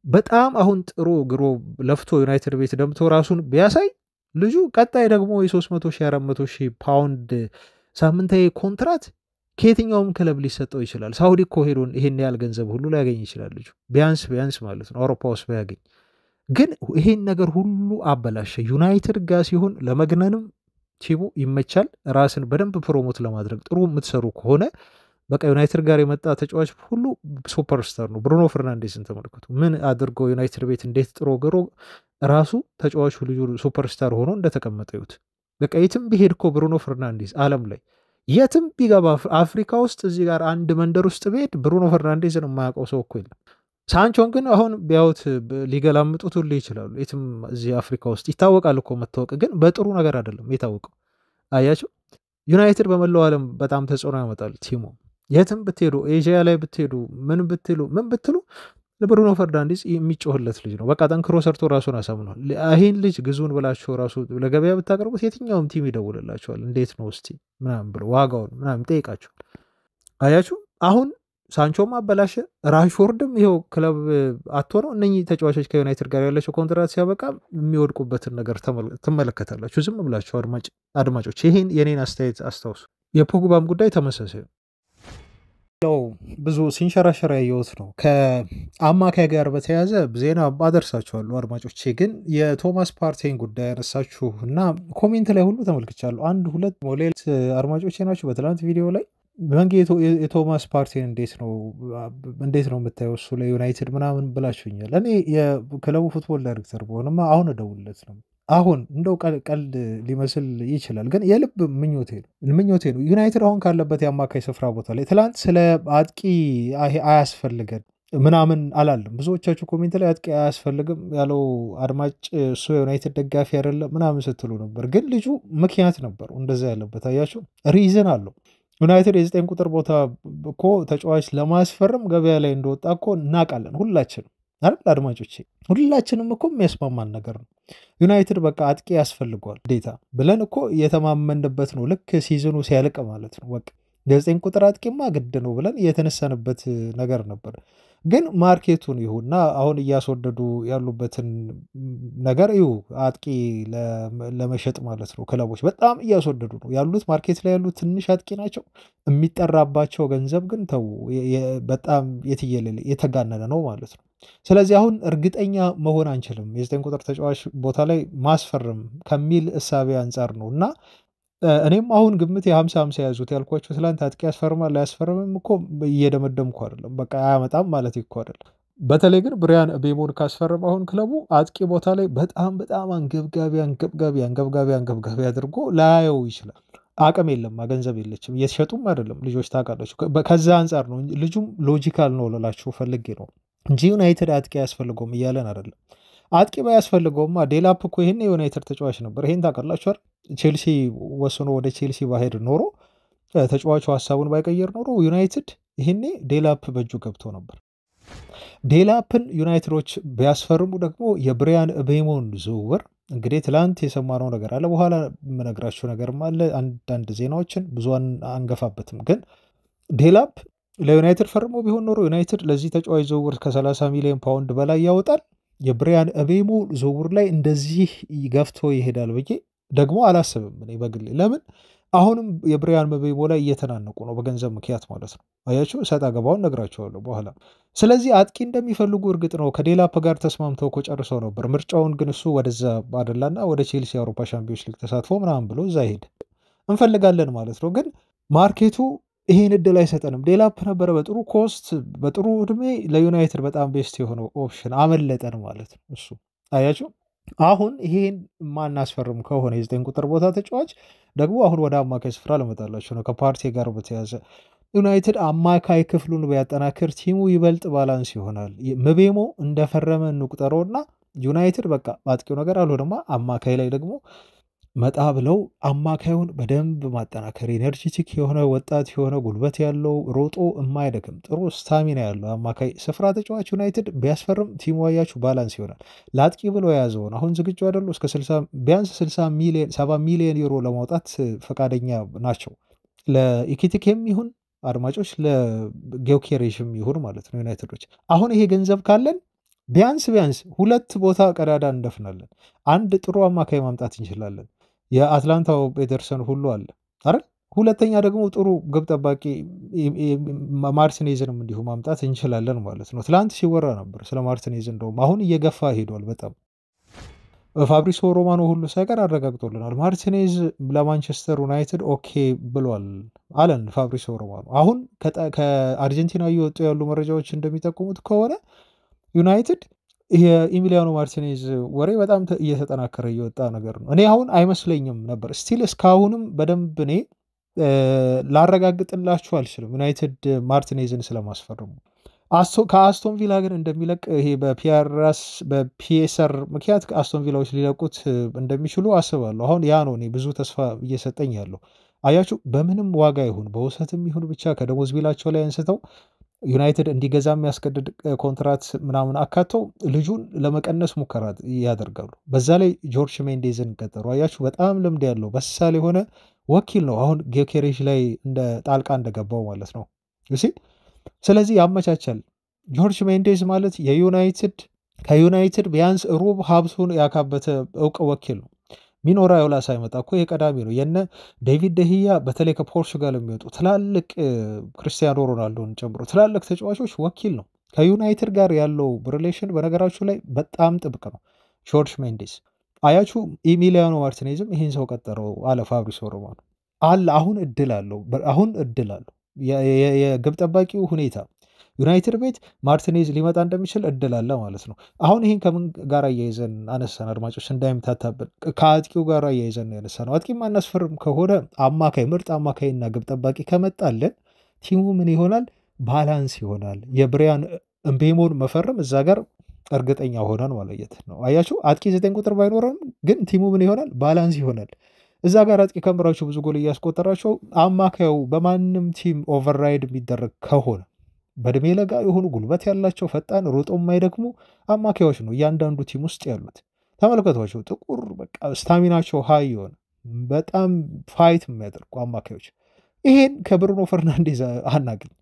በጣም አሁን ጥሩ ግሮ ለፍቶ ዩናይትድ ቤት ደምቶ ራሱን ቢያሳይ ልጁ ቀጣይ ደግሞ የ300,000 400,000 ፓውንድ ሳምንታዊ ኮንትራት ከየትኛውም ክለብ ሊሰጠው ይችላል። ሳውዲ እኮ ሄዶን ይሄን ያህል ገንዘብ ሁሉ ሊያገኝ ይችላል ልጁ ቢያንስ ማለት ነው አውሮፓ ውስጥ ቢያገኝ። ግን ይሄን ነገር ሁሉ አበላሸ። ዩናይትድ ጋር ሲሆን ለመግነንም ቲሙ ይመቻል። ራስን በደንብ ፕሮሞት ለማድረግ ጥሩ የምትሰሩ ከሆነ በቃ ዩናይትድ ጋር የመጣ ተጫዋች ሁሉ ሱፐርስታር ነው። ብሩኖ ፈርናንዴስን ተመልከቱ። ምን አድርገው ዩናይትድ ቤት እንዴት ጥሮ ግሮ ራሱ ተጫዋቹ ልጁ ሱፐርስታር ሆኖ እንደተቀመጠ ይሁት። በቃ የትም ቢሄድ እኮ ብሩኖ ፈርናንዴስ ዓለም ላይ የትም ቢገባ አፍሪካ ውስጥ እዚህ ጋር አንድ መንደር ውስጥ ቢሄድ ብሩኖ ፈርናንዴስን የማያውቀው ሰው እኮ የለም። ሳንቾን ግን አሁን ቢያዩት ሊገላምጡት ሁሉ ይችላሉ። የትም እዚህ አፍሪካ ውስጥ ይታወቃል እኮ መታወቅ፣ ግን በጥሩ ነገር አይደለም የታወቀው። አያቸው ዩናይትድ በመላው ዓለም በጣም ተጽዕኖ ያመጣል ቲሙ። የትም ብትሄዱ ኤዥያ ላይ ብትሄዱ ምን ብትሉ ለብሩኖ ፈርናንዴስ የሚጮህለት ልጅ ነው። በቃ ጠንክሮ ሰርቶ ራሱን አሳምኗል። ይህን ልጅ ግዙን ብላችሁ ራሱ ለገበያ ብታቀርቡት የትኛውም ቲም ይደውልላቸዋል። እንዴት ነው እስቲ ምናምን ብሎ ዋጋውን ምናምን ጠይቃቸዋል። አያችሁ አሁን ሳንቾም አበላሸ፣ ራሽፎርድም ይኸው ክለብ አቶ ነው። እነኚህ ተጫዋቾች ከዩናይትድ ጋር ያላቸው ኮንትራት ሲያበቃ የሚወድቁበትን ነገር ትመለከታላችሁ ዝም ብላችሁ አድማጮች። ይህን የኔን አስተያየት አስታውሱ። የፖግባም ጉዳይ ተመሳሳይ ነው። ብዙ ሲንሸራሸር ያየሁት ነው። ከአማካይ ጋር በተያያዘ ዜና አደርሳችኋለሁ አድማጮቼ። ግን የቶማስ ፓርቴን ጉዳይ ያነሳችሁ እና ኮሜንት ላይ ሁሉ ተመልክቻለሁ። 1-2 ሞሌት አድማጮቼ ናቸው በትላንት ቪዲዮ ላይ መንጌ የቶማስ ፓርቴን እንዴት ነው የምታየው እሱ ለዩናይትድ ምናምን ብላችሁኛል። እኔ የክለቡ ፉትቦል ዳይሬክተር በሆንማ አሁን እደውልለት ነው አሁን እንደው ቀልድ ሊመስል ይችላል፣ ግን የልብ ምኞቴ ነው። ዩናይትድ አሁን ካለበት የአማካይ ስፍራ ቦታ ላይ ትላንት ስለ አጥቂ አያስፈልገን ምናምን አላለም። ብዙዎቻችሁ ኮሜንት ላይ አጥቂ አያስፈልግም ያለው አድማጭ እሱ የዩናይትድ ደጋፊ አይደለም ምናምን ስትሉ ነበር። ግን ልጁ ምክንያት ነበሩ እንደዛ ያለበት አያችሁ፣ ሪዝን አለው። ዩናይትድ የ9 ቁጥር ቦታ እኮ ተጫዋች ለማስፈረም ገበያ ላይ እንደወጣ እኮ እናውቃለን ሁላችንም አይደል አድማጮቼ? ሁላችንም እኮ የሚያስማማን ነገር ነው። ዩናይትድ በቃ አጥቂ ያስፈልገዋል ዴታ ብለን እኮ የተማመንበት ነው። ልክ ሲዝኑ ሲያልቅ ማለት ነው። በቃ የ9 ቁጥር አጥቂማ ግድ ነው ብለን የተነሳንበት ነገር ነበር። ግን ማርኬቱን ይሁና አሁን እያስወደዱ ያሉበትን ነገር ይሁ አጥቂ ለመሸጥ ማለት ነው። ክለቦች በጣም እያስወደዱ ነው ያሉት። ማርኬት ላይ ያሉት ትንሽ አጥቂ ናቸው። የሚጠራባቸው ገንዘብ ግን ተው በጣም የትየለሌ የተጋነነ ነው ማለት ነው። ስለዚህ አሁን እርግጠኛ መሆን አንችልም የ9 ቁጥር ተጫዋች ቦታ ላይ ማስፈርም ከሚል እሳቤ አንጻር ነው። እና እኔም አሁን ግምት የ50-50 ያዙት ያልኳቸው ትላንት አጥቂ ያስፈርማል ላያስፈርምም እኮ እየደመደምኩ አይደለም። በቃ አያመጣም ማለት እኮ አይደለም። በተለይ ግን ብሪያን ቤሞን ካስፈርም አሁን ክለቡ አጥቂ ቦታ ላይ በጣም አንገብጋቢ አድርጎ ላያየው ይችላል። አቅም የለም፣ ገንዘብ የለችም፣ እየተሸጡም አይደለም ልጆች ታውቃለች። ከዛ አንጻር ነው ልጁም ሎጂካል ነው ልላችሁ ፈልጌ ነው እንጂ ዩናይትድ አጥቂ አያስፈልገውም እያለን አይደለም። አጥቂ ባያስፈልገውማ ዴላፕ እኮ ይሄን የዩናይትድ ተጫዋች ነበር። ይሄን ታውቃላችሁ አይደል? ቼልሲ ወስኖ ወደ ቼልሲ ባሄድ ኖሮ ተጫዋቹ ሀሳቡን ባይቀየር ኖሮ ዩናይትድ ይሄኔ ዴላፕ በእጁ ገብቶ ነበር። ዴላፕን ዩናይትዶች ቢያስፈርሙ ደግሞ የብሪያን ቤሞን ዝውውር እንግዲህ ትላንት የሰማነው ነገር አለ፣ በኋላ የምነግራችሁ ነገርም አለ። አንዳንድ ዜናዎችን ብዙን አንገፋበትም። ግን ዴላፕ ለዩናይትድ ፈርሞ ቢሆን ኖሮ ዩናይትድ ለዚህ ተጫዋች ዝውውር ከ30 ሚሊዮን ፓውንድ በላይ ያወጣል። የብሪያን ቤሞ ዝውውር ላይ እንደዚህ ገፍቶ ይሄዳል ብዬ ደግሞ አላስብም እኔ በግሌ። ለምን አሁንም የብሪያን ቤሞ ላይ እየተናነቁ ነው በገንዘብ ምክንያት ማለት ነው። አያችሁ፣ ሰጣ ገባውን ነግራቸዋለሁ በኋላ። ስለዚህ አጥቂ እንደሚፈልጉ እርግጥ ነው። ከዴላፕ ጋር ተስማምተው እኮ ጨርሰው ነበር። ምርጫውን ግን እሱ ወደዛ ባደላና ወደ ቼልሲ የአውሮፓ ሻምፒዮንስ ሊግ ተሳትፎ ምናምን ብሎ እዛ ሄድ እንፈልጋለን ማለት ነው። ግን ማርኬቱ ይሄን እድል አይሰጠንም። ዴላፕ ነበረ በጥሩ ኮስት በጥሩ እድሜ ለዩናይትድ በጣም ቤስት የሆነው ኦፕሽን አመለጠን ማለት ነው እሱ። አያችሁ፣ አሁን ይሄን ማናስፈርም ከሆነ የ9 ቁጥር ቦታ ተጫዋች ደግሞ አሁን ወደ አማካይ ስፍራ ለመጣላቸው ነው። ከፓርቲ ጋር በተያዘ ዩናይትድ አማካይ ክፍሉን ቢያጠናክር ቲሙ ይበልጥ ባላንስ ይሆናል። ምቤሞ እንደፈረመ እንቁጠረውና ዩናይትድ በቃ በአጥቂው ነገር አልሆነማ አማካይ ላይ ደግሞ መጣ ብለው አማካዩን በደንብ ማጠናከር፣ ኤነርጂቲክ የሆነ ወጣት የሆነ ጉልበት ያለው ሮጦ የማይደክም ጥሩ ስታሚና ያለው አማካይ ስፍራ ተጫዋች ዩናይትድ ቢያስፈርም ቲሙ ዋያችሁ ባላንስ ይሆናል። ለአጥቂ ብሎ የያዘውን አሁን ዝግጁ አይደሉ እስከ 60 ቢያንስ 70 ሚሊዮን ዩሮ ለማውጣት ፈቃደኛ ናቸው። ለኢኪቲኬም ይሁን አድማጮች ለጊዮኬሬሽም ይሁን ማለት ነው ዩናይትዶች። አሁን ይሄ ገንዘብ ካለን ቢያንስ ሁለት ቦታ ቀዳዳ እንደፍናለን። አንድ ጥሩ አማካይ ማምጣት እንችላለን። የአትላንታው ፔተርሰን ሁሉ አለ አይደል? ሁለተኛ ደግሞ ጥሩ ግብ ጠባቂ ማርቲኔዝንም እንዲሁ ማምጣት እንችላለን ማለት ነው። ትላንት ሲወራ ነበር ስለ ማርቲኔዝ፣ እንደውም አሁን እየገፋ ሄዷል በጣም። ፋብሪሶ ሮማኖ ሁሉ ሳይቀር አረጋግጦልናል። ማርቲኔዝ ለማንቸስተር ዩናይትድ ኦኬ ብሏል አለን ፋብሪሶ ሮማኖ። አሁን ከአርጀንቲና እየወጡ ያሉ መረጃዎች እንደሚጠቁሙት ከሆነ ዩናይትድ የኢሚሊያኖ ማርቲኔዝ ወሬ በጣም እየተጠናከረ እየወጣ ነገር ነው። እኔ አሁን አይመስለኝም ነበር ስቲል እስካሁንም በደንብ እኔ ላረጋግጥላችሁ አልችልም ዩናይትድ ማርቲኔዝን ስለማስፈርሙ። ከአስቶን ቪላ ግን እንደሚለቅ ይሄ በፒኤስአር ምክንያት አስቶን ቪላዎች ሊለቁት እንደሚችሉ አስባለሁ። አሁን ያ ነው እኔ ብዙ ተስፋ እየሰጠኝ ያለው። አያችሁ፣ በምንም ዋጋ ይሁን በውሰትም ይሁን ብቻ ከደሞዝ ቢላቸው ላይ አንስተው ዩናይትድ እንዲገዛ የሚያስገድድ ኮንትራት ምናምን አካተው ልጁን ለመቀነስ ሙከራ ያደርጋሉ። በዛ ላይ ጆርጅ ሜንዴዝን ቀጠሩ። አያችሁ፣ በጣም ልምድ ያለው በሳል የሆነ ወኪል ነው። አሁን ጊዮኬሬሽ ላይ እንደ ጣልቃ እንደገባው ማለት ነው። ስለዚህ ያመቻቻል። ጆርጅ ሜንዴዝ ማለት ከዩናይትድ ቢያንስ ሩብ ሀብቱን ያካበተ እውቅ ወኪል ነው። ሚኖ ራዮላ ሳይመጣ እኮ የቀዳሚ ነው። የነ ዴቪድ ደህያ በተለይ ከፖርቹጋል የሚወጡ ትላልቅ ክርስቲያኖ ሮናልዶን ጨምሮ ትላልቅ ተጫዋቾች ወኪል ነው። ከዩናይትድ ጋር ያለው ሪሌሽን በነገራችሁ ላይ በጣም ጥብቅ ነው። ጆርጅ ሜንዴስ አያችሁ፣ ኢሚሊያኖ ማርቲኔዝም ይህን ሰው ቀጠረው አለ ፋብሪሶ ሮማኖ አለ። አሁን እድል አለው። የግብ ጠባቂው ሁኔታ ዩናይትድ ቤት ማርቲኔዝ ሊመጣ እንደሚችል እድል አለ ማለት ነው። አሁን ይህን ከምን ጋር አያይዘን አነሳን አድማጮች እንዳይምታታብን ከአጥቂው ጋር አያይዘን ያነሳ ነው። አጥቂ ማናስፈርም ከሆነ አማካይ ምርጥ አማካይና ግብ ጠባቂ ከመጣለን ቲሙ ምን ይሆናል? ባላንስ ይሆናል። የብሪያን እምቤሞን መፈረም እዛ ጋር እርግጠኛ ሆነን ማለት ነው። አያችሁ አጥቂ 9 ቁጥር ባይኖረም ግን ቲሙ ምን ይሆናል? ባላንስ ይሆናል። እዛ ጋር አጥቂ ከምራችሁ ብዙ ጎል እያስቆጠራቸው አማካዩ በማንም ቲም ኦቨርራይድ የሚደረግ ከሆነ በእድሜ ለጋ የሆኑ ጉልበት ያላቸው ፈጣን ሮጦ የማይደክሙ አማካዮች ነው እያንዳንዱ ቲም ውስጥ ያሉት። ተመልከቷቸው፣ ጥቁር በቃ ስታሚናቸው ሀይ የሆነ በጣም ፋይት የሚያደርጉ አማካዮች። ይሄን ከብሩኖ ፈርናንዴዝ አናገኝ።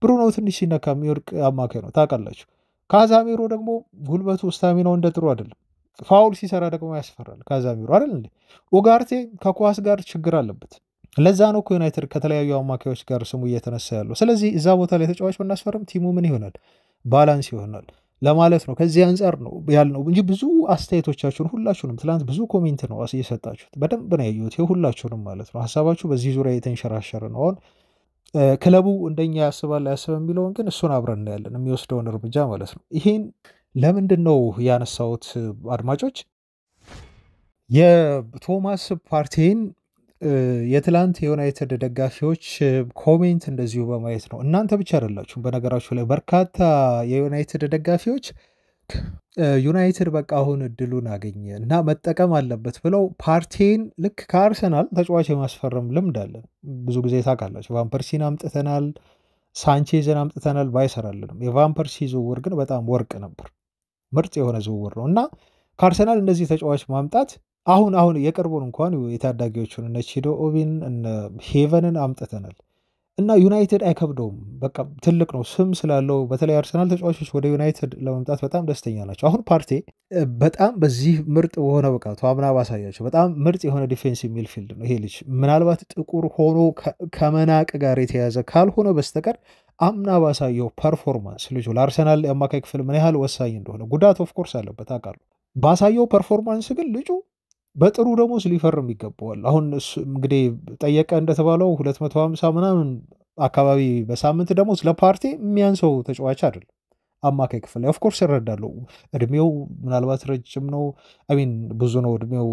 ብሩኖ ትንሽ ሲነካ የሚወድቅ አማካይ ነው ታውቃላችሁ። ካዛሚሮ ደግሞ ጉልበቱ ስታሚናው እንደ ጥሩ አይደለም። ፋውል ሲሰራ ደግሞ ያስፈራል ካዛሚሮ አይደል እንዴ። ኡጋርቴ ከኳስ ጋር ችግር አለበት። ለዛ ነው እኮ ዩናይትድ ከተለያዩ አማካዮች ጋር ስሙ እየተነሳ ያለው። ስለዚህ እዛ ቦታ ላይ ተጫዋች ብናስፈርም ቲሙ ምን ይሆናል? ባላንስ ይሆናል ለማለት ነው። ከዚህ አንጻር ነው ያልነው እንጂ ብዙ አስተያየቶቻችሁን ሁላችሁንም ትላንት ብዙ ኮሜንት ነው እየሰጣችሁት፣ በደንብ ነው ያየሁት የሁላችሁንም ማለት ነው። ሀሳባችሁ በዚህ ዙሪያ የተንሸራሸረ ነው። አሁን ክለቡ እንደኛ ያስባል አያስብም የሚለውን ግን እሱን አብረን እናያለን፣ የሚወስደውን እርምጃ ማለት ነው። ይሄን ለምንድን ነው ያነሳሁት አድማጮች? የቶማስ ፓርቴን የትላንት የዩናይትድ ደጋፊዎች ኮሜንት እንደዚሁ በማየት ነው። እናንተ ብቻ አይደላችሁም በነገራችሁ ላይ በርካታ የዩናይትድ ደጋፊዎች ዩናይትድ በቃ አሁን እድሉን አገኘ እና መጠቀም አለበት ብለው ፓርቴን ልክ ከአርሰናል ተጫዋች የማስፈረም ልምድ አለን። ብዙ ጊዜ ታውቃላችሁ፣ ቫምፐርሲን አምጥተናል፣ ሳንቼዝን አምጥተናል፣ ባይሰራልንም የቫምፐርሲ ዝውውር ግን በጣም ወርቅ ነበር፣ ምርጥ የሆነ ዝውውር ነው እና ከአርሰናል እንደዚህ ተጫዋች ማምጣት አሁን የቅርቡን እንኳን የታዳጊዎቹን እነ ቺዶ ኦቢን እነ ሄቨንን አምጥተናል እና ዩናይትድ አይከብደውም። በቃ ትልቅ ነው ስም ስላለው። በተለይ አርሰናል ተጫዋቾች ወደ ዩናይትድ ለመምጣት በጣም ደስተኛ ናቸው። አሁን ፓርቴ በጣም በዚህ ምርጥ በሆነ ብቃቱ አምና ባሳያቸው በጣም ምርጥ የሆነ ዲፌንሲቭ ሚድፊልድ ነው ይሄ ልጅ። ምናልባት ጥቁር ሆኖ ከመናቅ ጋር የተያዘ ካልሆነ በስተቀር አምና ባሳየው ፐርፎርማንስ ልጁ ለአርሰናል የአማካይ ክፍል ምን ያህል ወሳኝ እንደሆነ፣ ጉዳት ኦፍኮርስ አለበት አውቃለሁ። ባሳየው ፐርፎርማንስ ግን ልጁ በጥሩ ደሞዝ ሊፈርም ይገባዋል። አሁን እንግዲህ ጠየቀ እንደተባለው 250 ምናምን አካባቢ በሳምንት ደሞዝ ለፓርቴ የሚያንሰው ተጫዋች አይደለም። አማካይ ክፍል ላይ ኦፍኮርስ እረዳለሁ። እድሜው ምናልባት ረጅም ነው፣ አሚን ብዙ ነው እድሜው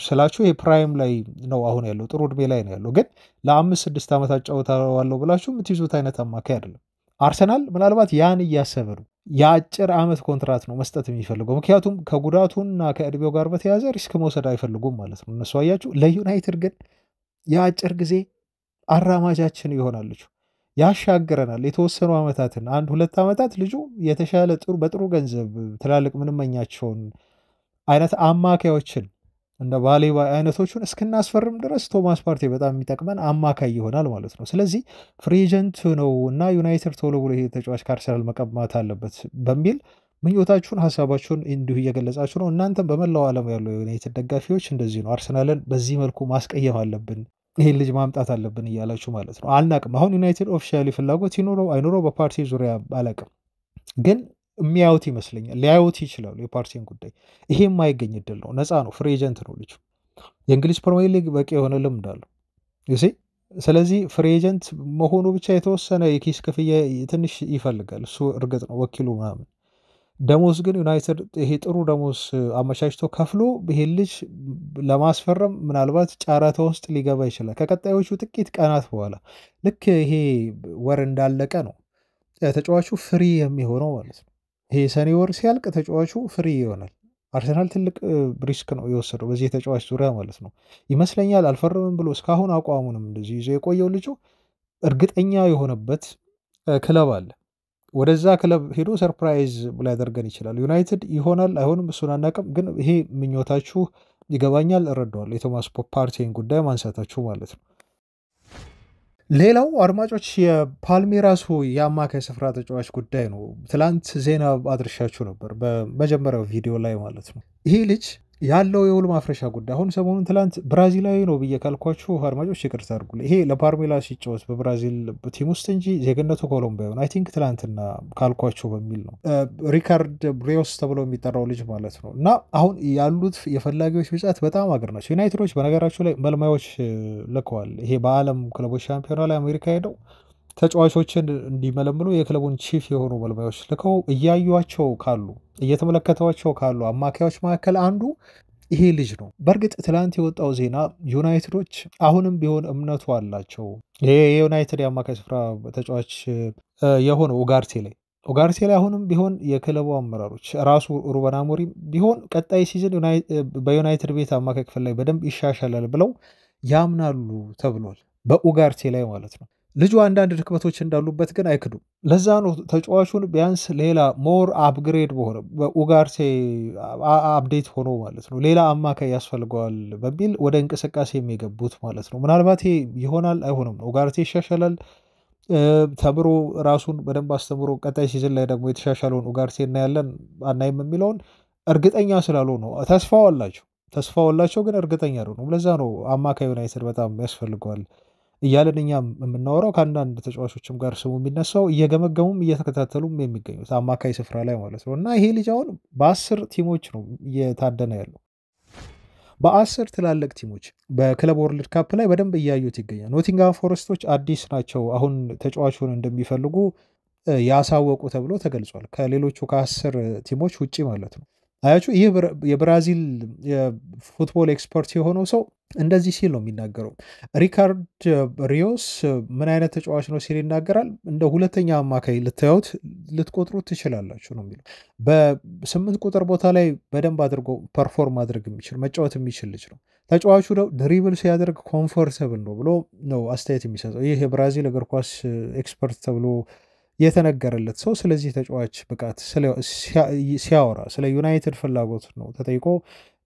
ስላችሁ የፕራይም ላይ ነው አሁን ያለው፣ ጥሩ እድሜ ላይ ነው ያለው። ግን ለ5-6 ዓመት አጫውተዋለሁ ብላችሁ የምትይዙት አይነት አማካይ አይደለም። አርሰናል ምናልባት ያን እያሰበ ነው የአጭር ዓመት ኮንትራት ነው መስጠት የሚፈልገው። ምክንያቱም ከጉዳቱና ከእድሜው ጋር በተያዘ ሪስክ መውሰድ አይፈልጉም ማለት ነው እነሱ። አያችሁ፣ ለዩናይትድ ግን የአጭር ጊዜ አራማጃችን ይሆናልች፣ ያሻግረናል የተወሰኑ ዓመታትን 1-2 ዓመታት ልጁ የተሻለ በጥሩ ገንዘብ ትላልቅ ምንመኛቸውን አይነት አማካዮችን እንደ ባሌባ አይነቶቹን እስክናስፈርም ድረስ ቶማስ ፓርቴ በጣም የሚጠቅመን አማካይ ይሆናል ማለት ነው። ስለዚህ ፍሪ ኤጀንት ነው እና ዩናይትድ ቶሎ ብሎ ይሄ ተጫዋች ከአርሰናል መቀማት አለበት በሚል ምኞታችሁን ሀሳባችሁን እንዲሁ እየገለጻችሁ ነው። እናንተም በመላው ዓለም ያለው የዩናይትድ ደጋፊዎች እንደዚህ ነው፣ አርሰናልን በዚህ መልኩ ማስቀየም አለብን፣ ይሄን ልጅ ማምጣት አለብን እያላችሁ ማለት ነው። አልናቅም። አሁን ዩናይትድ ኦፊሻሊ ፍላጎት ይኖረው አይኖረው በፓርቲ ዙሪያ አላቅም፣ ግን የሚያዩት ይመስለኛል፣ ሊያዩት ይችላሉ የፓርቲን ጉዳይ። ይሄ የማይገኝ እድል ነው፣ ነፃ ነው፣ ፍሪ ኤጀንት ነው ልጁ። የእንግሊዝ ፕሪሚየር ሊግ በቂ የሆነ ልምድ አለው ዩሲ። ስለዚህ ፍሪ ኤጀንት መሆኑ ብቻ የተወሰነ የኪስ ክፍያ ትንሽ ይፈልጋል፣ እሱ እርግጥ ነው፣ ወኪሉ ምናምን። ደሞዝ ግን ዩናይትድ ይሄ ጥሩ ደሞዝ አመቻችቶ ከፍሎ ይሄ ልጅ ለማስፈረም ምናልባት ጨረታ ውስጥ ሊገባ ይችላል ከቀጣዮቹ ጥቂት ቀናት በኋላ። ልክ ይሄ ወር እንዳለቀ ነው ተጫዋቹ ፍሪ የሚሆነው ማለት ነው። ይሄ ሰኔ ወር ሲያልቅ ተጫዋቹ ፍሪ ይሆናል። አርሰናል ትልቅ ሪስክ ነው የወሰደው በዚህ ተጫዋች ዙሪያ ማለት ነው ይመስለኛል። አልፈርምም ብሎ እስካሁን አቋሙንም እንደዚህ ይዞ የቆየው ልጁ እርግጠኛ የሆነበት ክለብ አለ። ወደዛ ክለብ ሄዶ ሰርፕራይዝ ሊያደርገን ይችላል። ዩናይትድ ይሆናል አይሆንም እሱን አናውቅም፣ ግን ይሄ ምኞታችሁ ይገባኛል፣ እረዳዋለሁ። የቶማስ ፓርቴን ጉዳይ ማንሳታችሁ ማለት ነው። ሌላው አድማጮች የፓልሜራሱ የአማካይ ስፍራ ተጫዋች ጉዳይ ነው። ትላንት ዜና አድርሻችሁ ነበር በመጀመሪያው ቪዲዮ ላይ ማለት ነው። ይሄ ልጅ ያለው የውል ማፍረሻ ጉዳይ አሁን ሰሞኑን ትላንት ብራዚላዊ ነው ብዬ ካልኳችሁ አድማጮች ይቅርታ አድርጉልኝ። ይሄ ለፓልሜራስ ሲጫወት በብራዚል ቲም ውስጥ እንጂ ዜግነቱ ኮሎምቢያ ነው። አይ ቲንክ ትላንትና ካልኳችሁ በሚል ነው። ሪካርድ ብሬዎስ ተብሎ የሚጠራው ልጅ ማለት ነው። እና አሁን ያሉት የፈላጊዎች ብዛት በጣም አገር ናቸው። ዩናይትዶች በነገራችሁ ላይ መልማዮች ልከዋል። ይሄ በዓለም ክለቦች ሻምፒዮና ላይ አሜሪካ ሄደው ተጫዋቾችን እንዲመለምሉ የክለቡን ቺፍ የሆኑ መልማዮች ልከው እያዩቸው ካሉ እየተመለከቷቸው ካሉ አማካዮች መካከል አንዱ ይሄ ልጅ ነው። በእርግጥ ትላንት የወጣው ዜና ዩናይትዶች አሁንም ቢሆን እምነቱ አላቸው ይሄ የዩናይትድ የአማካይ ስፍራ ተጫዋች የሆነው ኡጋርቴ ላይ አሁንም ቢሆን የክለቡ አመራሮች ራሱ ሩበን አሞሪም ቢሆን ቀጣይ ሲዝን በዩናይትድ ቤት አማካይ ክፍል ላይ በደንብ ይሻሻላል ብለው ያምናሉ ተብሏል። በኡጋርቴ ላይ ማለት ነው። ልጁ አንዳንድ ድክመቶች እንዳሉበት ግን አይክዱም። ለዛ ነው ተጫዋቹን ቢያንስ ሌላ ሞር አፕግሬድ በሆነ በኡጋርቴ አፕዴት ሆኖ ማለት ነው ሌላ አማካይ ያስፈልገዋል በሚል ወደ እንቅስቃሴ የሚገቡት ማለት ነው። ምናልባት ይሆናል አይሆንም ነው። ኡጋርቴ ይሻሻላል ተምሮ ራሱን በደንብ አስተምሮ ቀጣይ ሲዝን ላይ ደግሞ የተሻሻለውን ኡጋርቴ እናያለን አናይም የሚለውን እርግጠኛ ስላልሆኑ ነው። ተስፋው አላቸው ግን እርግጠኛ አይደሉም። ለዛ ነው አማካይ ዩናይትድ በጣም ያስፈልገዋል እያለን እኛም የምናወራው ከአንዳንድ ተጫዋቾችም ጋር ስሙ የሚነሳው እየገመገሙም እየተከታተሉም የሚገኙት አማካይ ስፍራ ላይ ማለት ነው። እና ይሄ ልጅ አሁን በ10 ቲሞች ነው እየታደነ ያለው። በ10 ትላልቅ ቲሞች በክለብ ወርልድ ካፕ ላይ በደንብ እያዩት ይገኛል። ኖቲንግሃም ፎረስቶች አዲስ ናቸው አሁን ተጫዋቹን እንደሚፈልጉ ያሳወቁ ተብሎ ተገልጿል። ከሌሎቹ ከ10 ቲሞች ውጪ ማለት ነው። አያችሁ ይህ የብራዚል የፉትቦል ኤክስፐርት የሆነው ሰው እንደዚህ ሲል ነው የሚናገረው። ሪካርድ ሪዮስ ምን አይነት ተጫዋች ነው ሲል ይናገራል። እንደ ሁለተኛ አማካይ ልትቆጥሩት ትችላላችሁ ነው የሚለው። በ8 ቁጥር ቦታ ላይ በደንብ አድርጎ ፐርፎርም ማድረግ የሚችል መጫወት የሚችል ልጅ ነው። ተጫዋቹ ድሪብል ሲያደርግ ኮምፎርተብል ነው ብሎ ነው አስተያየት የሚሰጠው ይህ የብራዚል እግር ኳስ ኤክስፐርት ተብሎ የተነገረለት ሰው ስለዚህ ተጫዋች ብቃት ሲያወራ ስለ ዩናይትድ ፍላጎት ነው ተጠይቆ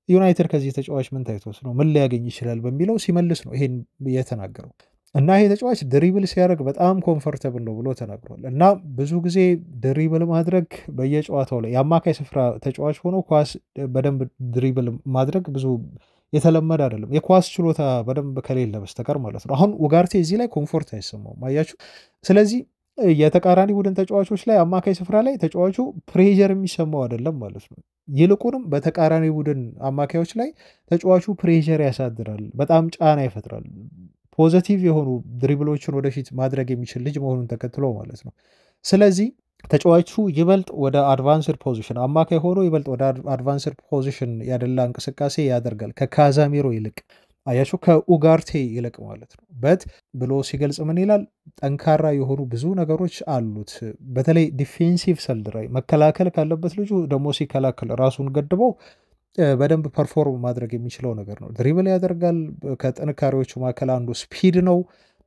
ዩናይትድ ከዚህ ተጫዋች ምን ታይቶት ነው ምን ሊያገኝ ይችላል በሚለው ሲመልስ ነው ይሄን የተናገረው። እና ይሄ ተጫዋች ድሪብል ሲያደርግ በጣም ኮምፎርተብል ነው ብሎ ተናግሯል። እና ብዙ ጊዜ ድሪብል ማድረግ በየጨዋታው ላይ የአማካይ ስፍራ ተጫዋች ሆኖ ኳስ በደንብ ድሪብል ማድረግ ብዙ የተለመደ አይደለም የኳስ ችሎታ በደንብ ከሌለ በስተቀር ማለት ነው። አሁን ኡጋርቴ እዚህ ላይ ኮምፎርት አይሰማውም አያችሁ። ስለዚህ የተቃራኒ ቡድን ተጫዋቾች ላይ አማካይ ስፍራ ላይ ተጫዋቹ ፕሬዠር የሚሰማው አይደለም ማለት ነው። ይልቁንም በተቃራኒ ቡድን አማካዮች ላይ ተጫዋቹ ፕሬዠር ያሳድራል፣ በጣም ጫና ይፈጥራል። ፖዘቲቭ የሆኑ ድሪብሎችን ወደፊት ማድረግ የሚችል ልጅ መሆኑን ተከትሎ ማለት ነው። ስለዚህ ተጫዋቹ ይበልጥ ወደ አድቫንስድ ፖዚሽን አማካይ ሆኖ ይበልጥ ወደ አድቫንስድ ፖዚሽን ያደላ እንቅስቃሴ ያደርጋል ከካዛሚሮ ይልቅ አያችሁ ከኡጋርቴ ይልቅ ማለት ነው። ብሎ ሲገልጽ ምን ይላል? ጠንካራ የሆኑ ብዙ ነገሮች አሉት። በተለይ ዲፌንሲቭ ሰልድ ላይ መከላከል ካለበት ልጁ ደግሞ ሲከላከል ራሱን ገድበው በደንብ ፐርፎርም ማድረግ የሚችለው ነገር ነው። ድሪብል ያደርጋል። ከጥንካሬዎቹ መካከል አንዱ ስፒድ ነው።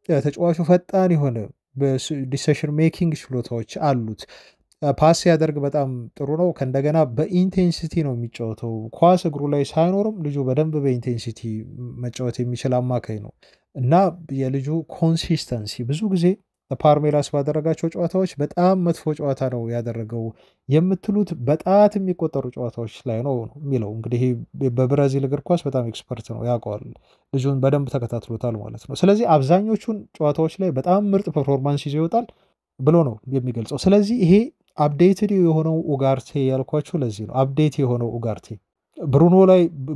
ተጫዋቹ ፈጣን የሆነ በዲሲሽን ሜኪንግ ችሎታዎች አሉት። ፓስ ያደርግ በጣም ጥሩ ነው። ከእንደገና በኢንቴንሲቲ ነው የሚጫወተው። ኳስ እግሩ ላይ ሳይኖርም ልጁ በደንብ በኢንቴንሲቲ መጫወት የሚችል አማካይ ነው እና የልጁ ኮንሲስተንሲ ብዙ ጊዜ ፓልሜራስ ባደረጋቸው ጨዋታዎች በጣም መጥፎ ጨዋታ ነው ያደረገው የምትሉት በጣት የሚቆጠሩ ጨዋታዎች ላይ ነው የሚለው። እንግዲህ በብራዚል እግር ኳስ በጣም ኤክስፐርት ነው፣ ያውቀዋል። ልጁን በደንብ ተከታትሎታል ማለት ነው። ስለዚህ አብዛኞቹን ጨዋታዎች ላይ በጣም ምርጥ ፐርፎርማንስ ይዞ ይወጣል ብሎ ነው የሚገልጸው። ስለዚህ ይሄ አፕዴትድ የሆነው ኡጋርቴ ያልኳችሁ ለዚህ ነው። አፕዴት የሆነው ኡጋርቴ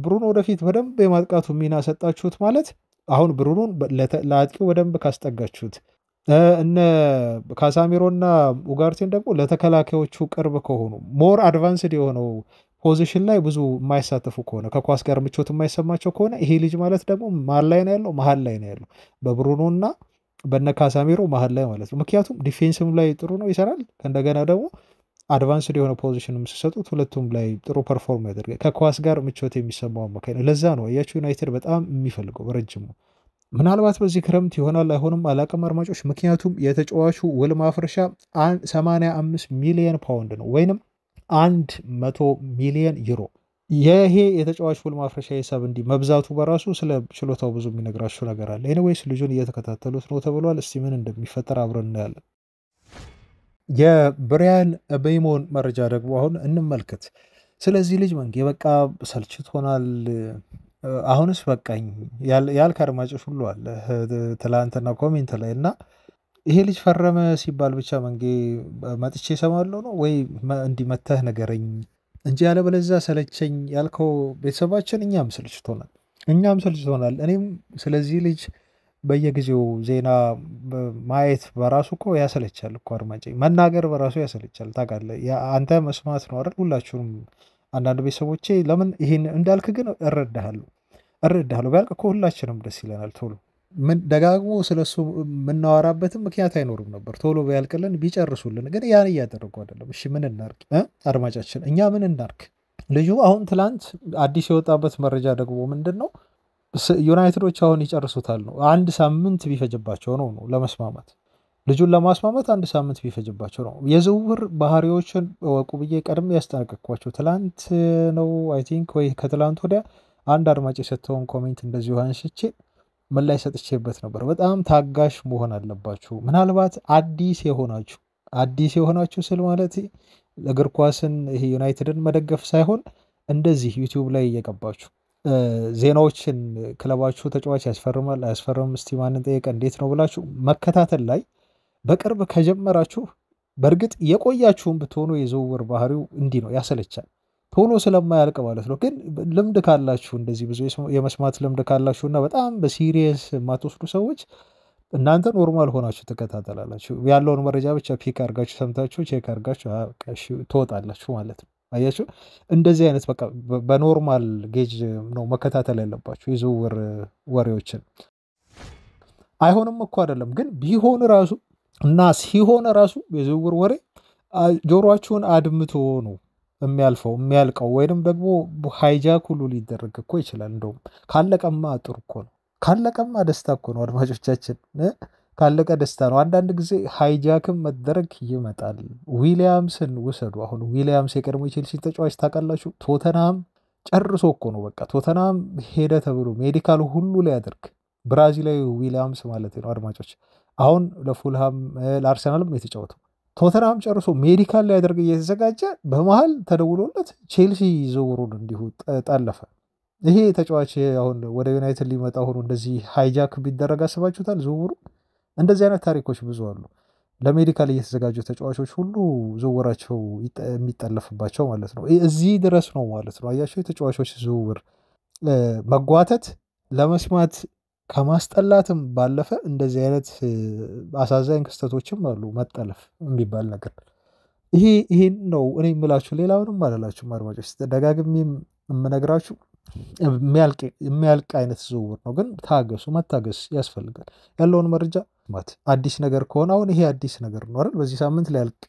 ብሩኖ ወደፊት በደንብ የማጥቃቱ ሚና ሰጣችሁት ማለት አሁን ብሩኖን ለአጥቂው በደንብ ካስጠጋችሁት እነ ካሳሚሮና ኡጋርቴን ደግሞ ለተከላካዮቹ ቅርብ ከሆኑ ሞር አድቫንስድ የሆነው ፖዚሽን ላይ ብዙ የማይሳተፉ ከሆነ ከኳስ ጋር ምቾት የማይሰማቸው ከሆነ ይሄ ልጅ ማለት ደግሞ መሀል ላይ ነው ያለው በብሩኖና በነ ካሳሚሮ መሀል ላይ ማለት ነው። ምክንያቱም ዲፌንስም ላይ ጥሩ ነው ይሰራል። ከእንደገና ደግሞ አድቫንስድ የሆነ ፖዚሽንም ሲሰጡት ሁለቱም ላይ ጥሩ ፐርፎርም ያደርጋል። ከኳስ ጋር ምቾት የሚሰማው አማካይ ነው። ለዛ ነው ያቸው ዩናይትድ በጣም የሚፈልገው በረጅሙ። ምናልባት በዚህ ክረምት ይሆናል አይሆንም አላቅም አድማጮች። ምክንያቱም የተጫዋቹ ውል ማፍረሻ 85 ሚሊዮን ፓውንድ ነው ወይንም 100 ሚሊዮን ዩሮ። ይሄ የተጫዋች ውል ማፍረሻ ሂሳብ እንዲህ መብዛቱ በራሱ ስለ ችሎታው ብዙ የሚነግራቸው ነገር አለ። ኤኒዌይስ ልጁን እየተከታተሉት ነው ተብሏል። እስቲ ምን እንደሚፈጠር አብረን እናያለን። የብሪያን ቤሞን መረጃ ደግሞ አሁን እንመልከት። ስለዚህ ልጅ መንጌ በቃ ሰልችቶናል፣ አሁንስ በቃኝ ያልክ አድማጮች ሁሉ አለ ትላንትና ኮሜንት ላይ እና ይሄ ልጅ ፈረመ ሲባል ብቻ መንጌ መጥቼ እሰማለሁ ነው ወይ እንዲመተህ ነገረኝ እንጂ ያለበለዚያ ሰለቸኝ ያልከው ቤተሰባችን እኛም ሰልችቶናል። እኔም ስለዚህ ልጅ በየጊዜው ዜና ማየት በራሱ እኮ ያሰለቻል እኮ አድማጭ፣ መናገር በራሱ ያሰለቻል ታውቃለህ። አንተ መስማት ነው አይደል? ሁላችሁም አንዳንድ ቤተሰቦቼ ለምን ይሄን እንዳልክ ግን እረዳሃለሁ ቢያልቅ እኮ ሁላችንም ደስ ይለናል። ቶሎ ምን ደጋግሞ ስለሱ የምናወራበትም ምክንያት አይኖርም ነበር። ቶሎ ቢያልቅልን ቢጨርሱልን፣ ግን ያን እያደረጉ አይደለም። እሺ ምን እናርግ አድማጫችን? እኛ ምን እናርግ? ልጁ አሁን ትላንት አዲስ የወጣበት መረጃ ደግሞ ምንድን ነው? ዩናይትዶች አሁን ይጨርሱታል ነው። አንድ ሳምንት ቢፈጅባቸው ነው ለመስማማት፣ ልጁን ለማስማማት አንድ ሳምንት ቢፈጅባቸው ነው። የዝውውር ባህሪዎችን እወቁ ብዬ ቀድሜ ያስጠነቀቅኳቸው ትላንት ነው አይ ቲንክ፣ ወይ ከትላንት ወዲያ አንድ አድማጭ የሰጠውን ኮሜንት እንደዚሁ አንስቼ ምን ላይ ሰጥቼበት ነበር። በጣም ታጋሽ መሆን አለባችሁ። ምናልባት አዲስ የሆናችሁ ስል ማለት እግር ኳስን ይሄ ዩናይትድን መደገፍ ሳይሆን እንደዚህ ዩቲዩብ ላይ እየገባችሁ ዜናዎችን ክለባችሁ ተጫዋች ያስፈርማል አያስፈርም፣ እስቲ ማንን ጠየቀ እንዴት ነው ብላችሁ መከታተል ላይ በቅርብ ከጀመራችሁ፣ በእርግጥ የቆያችሁን ብትሆኑ የዝውውር ባህሪው እንዲህ ነው፣ ያሰለቻል ቶሎ ስለማያልቅ ማለት ነው። ግን ልምድ ካላችሁ እንደዚህ ብዙ የመስማት ልምድ ካላችሁ እና በጣም በሲሪየስ የማትወስዱ ሰዎች እናንተ ኖርማል ሆናችሁ ትከታተላላችሁ። ያለውን መረጃ ብቻ ፒክ አድርጋችሁ ሰምታችሁ ቼክ አድርጋችሁ ትወጣላችሁ ማለት ነው። አያችሁ፣ እንደዚህ አይነት በቃ በኖርማል ጌጅ ነው መከታተል ያለባችሁ የዝውውር ወሬዎችን። አይሆንም እኮ አይደለም፣ ግን ቢሆን ራሱ እና ሲሆን ራሱ የዝውውር ወሬ ጆሮአችሁን አድምቶ ነው የሚያልቀው፣ ወይንም ደግሞ ሃይጃክ ሁሉ ሊደረግ እኮ ይችላል። እንደውም ካለቀማ ጥሩ እኮ ነው። ካለቀማ ደስታ እኮ ነው አድማጮቻችን፣ ካለቀ ደስታ ነው። አንዳንድ ጊዜ ሃይጃክም መደረግ ይመጣል። ዊሊያምስን ውሰዱ። አሁን ዊሊያምስ የቀድሞ ቼልሲ ተጫዋች ታውቃላችሁ። ቶተናም ጨርሶ እኮ ነው በቃ ቶተናም ሄደ ተብሎ ሜዲካል ሁሉ ሊያደርግ ብራዚላዊ ዊሊያምስ ማለት ነው አድማጮች። አሁን ለፉልሃም ለአርሰናልም የተጫወተው ቶተናም ጨርሶ ሜዲካል ሊያደርግ እየተዘጋጀ በመሀል ተደውሎለት ቼልሲ ዝውውሩን እንዲሁ ጠለፈ። ይሄ ተጫዋች አሁን ወደ ዩናይትድ ሊመጣ ሆኖ እንደዚህ ሃይጃክ ቢደረግ አስባችሁታል ዝውውሩ? እንደዚህ አይነት ታሪኮች ብዙ አሉ። ለሜዲካል እየተዘጋጁ ተጫዋቾች ሁሉ ዝውውራቸው የሚጠለፍባቸው ማለት ነው። እዚህ ድረስ ነው ማለት ነው። አያቸው የተጫዋቾች ዝውውር መጓተት ለመስማት ከማስጠላትም ባለፈ እንደዚህ አይነት አሳዛኝ ክስተቶችም አሉ። መጠለፍ የሚባል ነገር ይሄን ነው እኔ የምላችሁ። ሌላውንም አላላችሁም አድማጮች፣ ደጋግሜ የምነግራችሁ የሚያልቅ አይነት ዝውውር ነው። ግን ታገሱ፣ መታገስ ያስፈልጋል። ያለውን መረጃ አዲስ ነገር ከሆነ አሁን ይሄ አዲስ ነገር ነው አይደል? በዚህ ሳምንት ሊያልቅ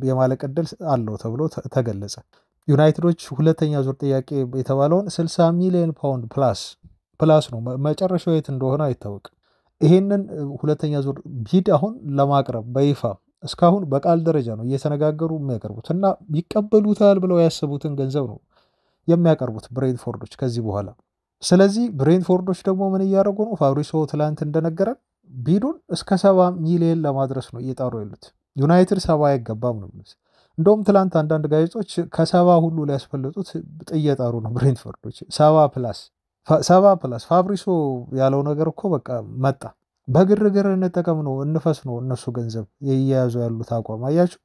የማለቅ ዕድል አለው ተብሎ ተገለጸ። ዩናይትዶች ሁለተኛ ዙር ጥያቄ የተባለውን 60 ሚሊዮን ፓውንድ ፕላስ ነው። መጨረሻው የት እንደሆነ አይታወቅም። ይሄንን ሁለተኛ ዙር ቢድ አሁን ለማቅረብ በይፋ እስካሁን በቃል ደረጃ ነው እየተነጋገሩ የሚያቀርቡት እና ይቀበሉታል ብለው ያሰቡትን ገንዘብ ነው የሚያቀርቡት ብሬንትፎርዶች ከዚህ በኋላ። ስለዚህ ብሬንትፎርዶች ደግሞ ምን እያደረጉ ነው? ፋብሪሶ ትላንት እንደነገረን ቢዱን እስከ 70 ሚሊዮን ለማድረስ ነው እየጣሩ ያሉት። ዩናይትድ 70 አይገባም ነው። እንደውም ትላንት አንዳንድ ጋዜጦች ከ70 ሁሉ ሊያስፈልጡት እየጣሩ ነው ብሬንትፎርዶች። 70 ፕላስ ፋብሪሶ ያለው ነገር እኮ በቃ መጣ። በግርግር እንጠቀም ነው እንፈስ ነው እነሱ ገንዘብ የያዙ ያሉት አቋም አያችሁ።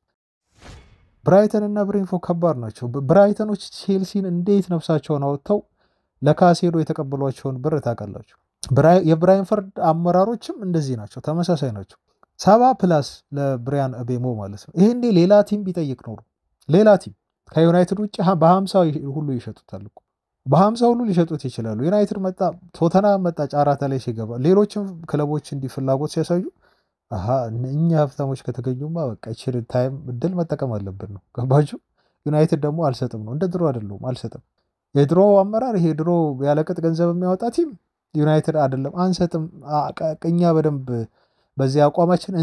ብራይተን እና ብሬንትፎርድ ከባድ ናቸው። ብራይተኖች ቼልሲን እንዴት ነፍሳቸውን አወጥተው ለካሴዶ የተቀበሏቸውን ብር ታውቃላችሁ። የብራይንፈርድ አመራሮችም እንደዚህ ናቸው፣ ተመሳሳይ ናቸው። 70 ፕላስ ለብሪያን እቤሞ ማለት ነው። ይሄ እንዴ ሌላ ቲም ቢጠይቅ ኖሩ ሌላ ቲም ከዩናይትድ ውጭ በ50 ሁሉ ይሸጡታል እኮ በ50 ሁሉ ሊሸጡት ይችላሉ። ዩናይትድ መጣ፣ ቶተናም መጣ፣ ጨዋታ ላይ ሲገባ ሌሎችም ክለቦች እንዲህ ፍላጎት ሲያሳዩ እኛ ሀብታሞች ከተገኙማ በቃ ይችል ታይም እድል መጠቀም አለብን ነው። ገባችሁ? ዩናይትድ ደግሞ አልሰጥም ነው። እንደ ድሮ አይደለም፣ አልሰጥም። የድሮ አመራር ይሄ ድሮ ያለቅጥ ገንዘብ የሚያወጣ ቲም ዩናይትድ አይደለም፣ አንሰጥም፣ እኛ በደንብ በዚህ አቋማችን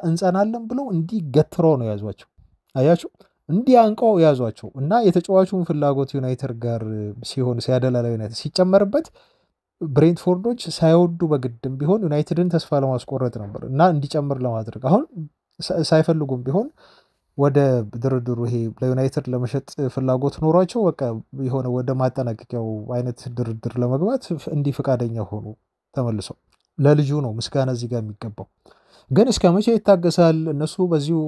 እንጸናለን ብለው እንዲህ ገትረው ነው ያዟቸው። አያችሁ፣ እንዲህ አንቀው ያዟቸው እና የተጫዋቹን ፍላጎት ዩናይትድ ጋር ሲሆን ሲያደላላ ዩናይትድ ሲጨመርበት ብሬንትፎርዶች ሳይወዱ በግድም ቢሆን ዩናይትድን ተስፋ ለማስቆረጥ ነበር እና እንዲጨምር ለማድረግ አሁን ሳይፈልጉም ቢሆን ወደ ድርድሩ ይሄ ለዩናይትድ ለመሸጥ ፍላጎት ኖሯቸው በቃ የሆነ ወደ ማጠናቀቂያው አይነት ድርድር ለመግባት እንዲህ ፈቃደኛ ሆኑ። ተመልሰው ለልጁ ነው ምስጋና እዚህ ጋር የሚገባው። ግን እስከ መቼ ይታገሳል? እነሱ በዚሁ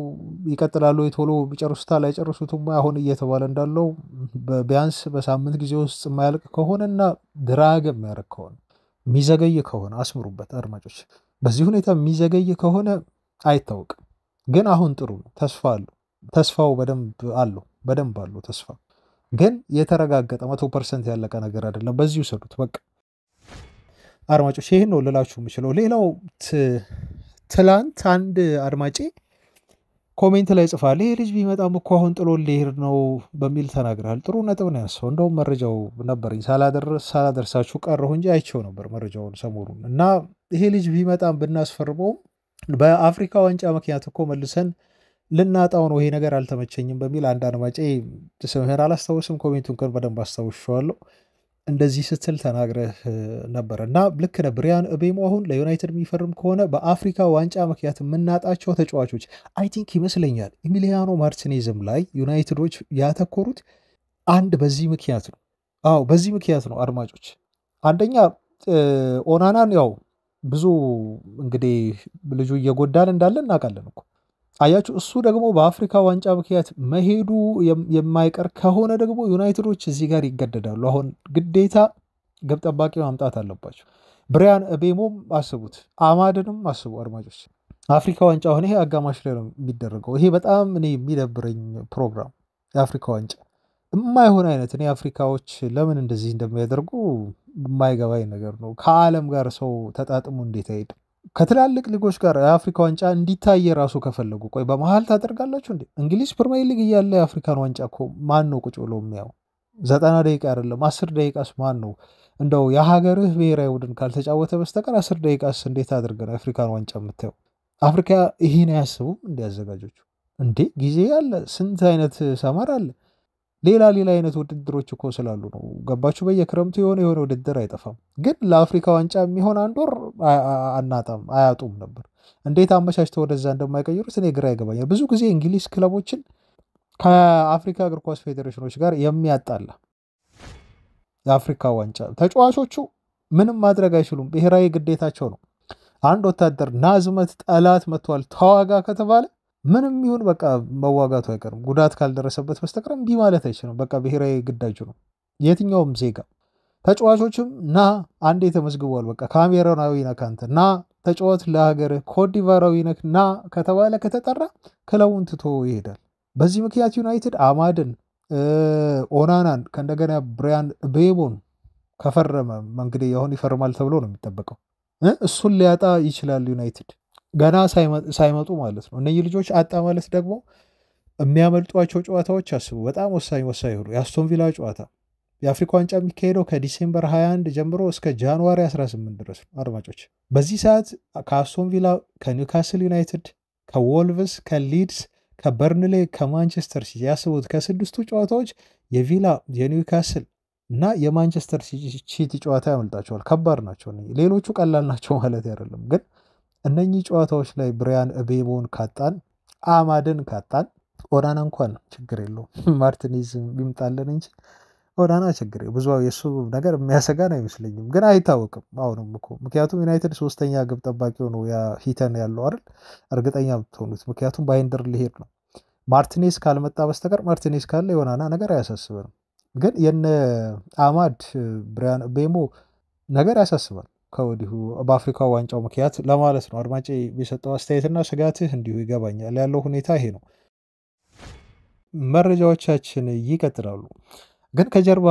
ይቀጥላሉ? የቶሎ ቢጨርሱታል አይጨርሱትም? አሁን እየተባለ እንዳለው ቢያንስ በሳምንት ጊዜ ውስጥ የማያልቅ ከሆነና ድራግ የሚያደርግ ከሆነ የሚዘገይ ከሆነ አስምሩበት አድማጮች። በዚህ ሁኔታ የሚዘገይ ከሆነ አይታወቅም። ግን አሁን ጥሩ ነው፣ ተስፋ አለው። ተስፋው በደንብ አለው ተስፋ። ግን የተረጋገጠ 100% ያለቀ ነገር አይደለም። በዚህ ውሰዱት በቃ አድማጮች። ይሄን ነው ልላችሁ የምችለው። ሌላው ትላንት አንድ አድማጬ ኮሜንት ላይ ጽፋል፣ ይሄ ልጅ ቢመጣም እኮ አሁን ጥሎ ሊሄድ ነው በሚል ተናግራል። ጥሩ ነጥብ ነው ያነሳው። እንደውም መረጃው ነበረኝ ሳላደርሳችሁ ቀረሁ እንጂ አይቼው ነበር መረጃውን ሰሞኑን። እና ይሄ ልጅ ቢመጣም ብናስፈርመውም በአፍሪካ ዋንጫ ምክንያት እኮ መልሰን ልናጣው ነው፣ ይሄ ነገር አልተመቸኝም በሚል አንድ አድማጬ ስምህን አላስታውስም፣ ኮሜንቱን ግን በደንብ አስታውሻለሁ፣ እንደዚህ ስትል ተናግረህ ነበር። እና ልክ ነህ። ብሪያን እቤሞ አሁን ለዩናይትድ የሚፈርም ከሆነ በአፍሪካ ዋንጫ ምክንያት የምናጣቸው ተጫዋቾች አይ ቲንክ ይመስለኛል ኢሚሊያኖ ማርቲኔዝም ላይ ዩናይትዶች ያተኮሩት አንድ በዚህ ምክንያት ነው። አዎ በዚህ ምክንያት ነው አድማጮች። አንደኛ ኦናናን ያው ብዙ እንግዲህ ልጁ እየጎዳን እንዳለ እናውቃለን እኮ አያችሁ። እሱ ደግሞ በአፍሪካ ዋንጫ ምክንያት መሄዱ የማይቀር ከሆነ ደግሞ ዩናይትዶች እዚህ ጋር ይገደዳሉ። አሁን ግዴታ ግብ ጠባቂ ማምጣት አለባቸው። ብሪያን እቤሞም አስቡት፣ አማድንም አስቡ አድማጮች። አፍሪካ ዋንጫ አሁን ይሄ አጋማሽ ላይ ነው የሚደረገው። ይሄ በጣም እኔ የሚደብረኝ ፕሮግራም የአፍሪካ ዋንጫ የማይሆን አይነት። እኔ አፍሪካዎች ለምን እንደዚህ እንደሚያደርጉ የማይገባኝ ነገር ነው። ከዓለም ጋር ሰው ተጣጥሞ እንዴት አይሄድም? ከትላልቅ ሊጎች ጋር የአፍሪካ ዋንጫ እንዲታይ ራሱ ከፈለጉ ቆይ በመሀል ታደርጋላችሁ እንዴ? እንግሊዝ ፕሪሚየር ሊግ እያለ የአፍሪካን ዋንጫ እኮ ማን ነው ቁጭ ብሎ የሚያው? 90 ደቂቃ አይደለም 10 ደቂቃስ ማን ነው? እንደው የሀገርህ ብሔራዊ ቡድን ካልተጫወተ በስተቀር 10 ደቂቃስ እንዴት አድርገን የአፍሪካን ዋንጫ የምታየው? አፍሪካ ይሄን አያስቡም እንዲያዘጋጆቹ እንዴ? ጊዜ አለ፣ ስንት አይነት ሰመር አለ፣ ሌላ አይነት ውድድሮች እኮ ስላሉ ነው። ገባችሁ? በየክረምቱ የሆነ ውድድር አይጠፋም። ግን ለአፍሪካ ዋንጫ የሚሆን አንድ ወር አያጡም ነበር። እንዴት አመቻችተው ወደዛ እንደማይቀይሩት እኔ ግራ ይገባኛል። ብዙ ጊዜ እንግሊዝ ክለቦችን ከአፍሪካ እግር ኳስ ፌዴሬሽኖች ጋር የሚያጣላ የአፍሪካ ዋንጫ ተጫዋቾቹ ምንም ማድረግ አይችሉም። ብሔራዊ ግዴታቸው ነው። አንድ ወታደር ናዝመት ጠላት መጥቷል ተዋጋ ከተባለ ምንም ይሁን በቃ መዋጋቱ አይቀርም። ጉዳት ካልደረሰበት በስተቀር እምቢ ማለት አይችልም። በቃ ብሔራዊ ግዳጁ ነው። የትኛውም ዜጋ ተጫዋቾችም ና አንዴ ተመዝግቧል፣ በቃ ካሜሮናዊ ነህ አንተ ና ተጫዋት ለሀገር ኮትዲቫራዊ ነህ ና ከተባለ ከተጠራ ክለቡን ትቶ ይሄዳል። በዚህ ምክንያት ዩናይትድ አማድን፣ ኦናናን ከእንደገና ብሪያን እቤሞን ከፈረመ እንግዲህ አሁን ይፈርማል ተብሎ ነው የሚጠበቀው። እሱን ሊያጣ ይችላል ዩናይትድ ገና ሳይመጡ ማለት ነው። እነዚህ ልጆች አጣ ማለት ደግሞ የሚያመልጧቸው ጨዋታዎች አስቡ። በጣም ወሳኝ ሆኑ። የአስቶን ቪላ ጨዋታ የአፍሪካ ዋንጫ የሚካሄደው ከዲሴምበር 21 ጀምሮ እስከ ጃንዋሪ 18 ድረስ ነው አድማጮች። በዚህ ሰዓት ከአስቶን ቪላ፣ ከኒውካስል ዩናይትድ፣ ከዎልቭስ፣ ከሊድስ፣ ከበርንሌ፣ ከማንቸስተር ሲቲ ያስቡት። ከስድስቱ ጨዋታዎች የቪላ የኒውካስል እና የማንቸስተር ሲቲ ጨዋታ ያመልጣቸዋል። ከባድ ናቸው። ሌሎቹ ቀላል ናቸው ማለት አይደለም፣ ግን እነኚህ ጨዋታዎች ላይ ብሪያን እቤሞን ካጣን፣ አማድን ካጣን፣ ኦናና እንኳን ችግር የለውም ማርቲኔዝ ቢምጣለን እንጂ ኦናና ችግር ብዙ የሱ ነገር የሚያሰጋን አይመስለኝም። ግን አይታወቅም አሁንም እኮ ምክንያቱም ዩናይትድ ሶስተኛ ግብ ጠባቂው ነው ያ ሂተን ያለው አይደል? እርግጠኛ ብትሆኑት ምክንያቱም ባይንደር ሊሄድ ነው። ማርቲኔዝ ካልመጣ በስተቀር ማርቲኔዝ ካለ የኦናና ነገር አያሳስበንም። ግን የነ አማድ ብሪያን እቤሞ ነገር ያሳስባል ከወዲሁ በአፍሪካ ዋንጫው ምክንያት ለማለት ነው። አድማጭ የሰጠው አስተያየትና ስጋትህ እንዲሁ ይገባኛል። ያለው ሁኔታ ይሄ ነው። መረጃዎቻችን ይቀጥላሉ። ግን ከጀርባ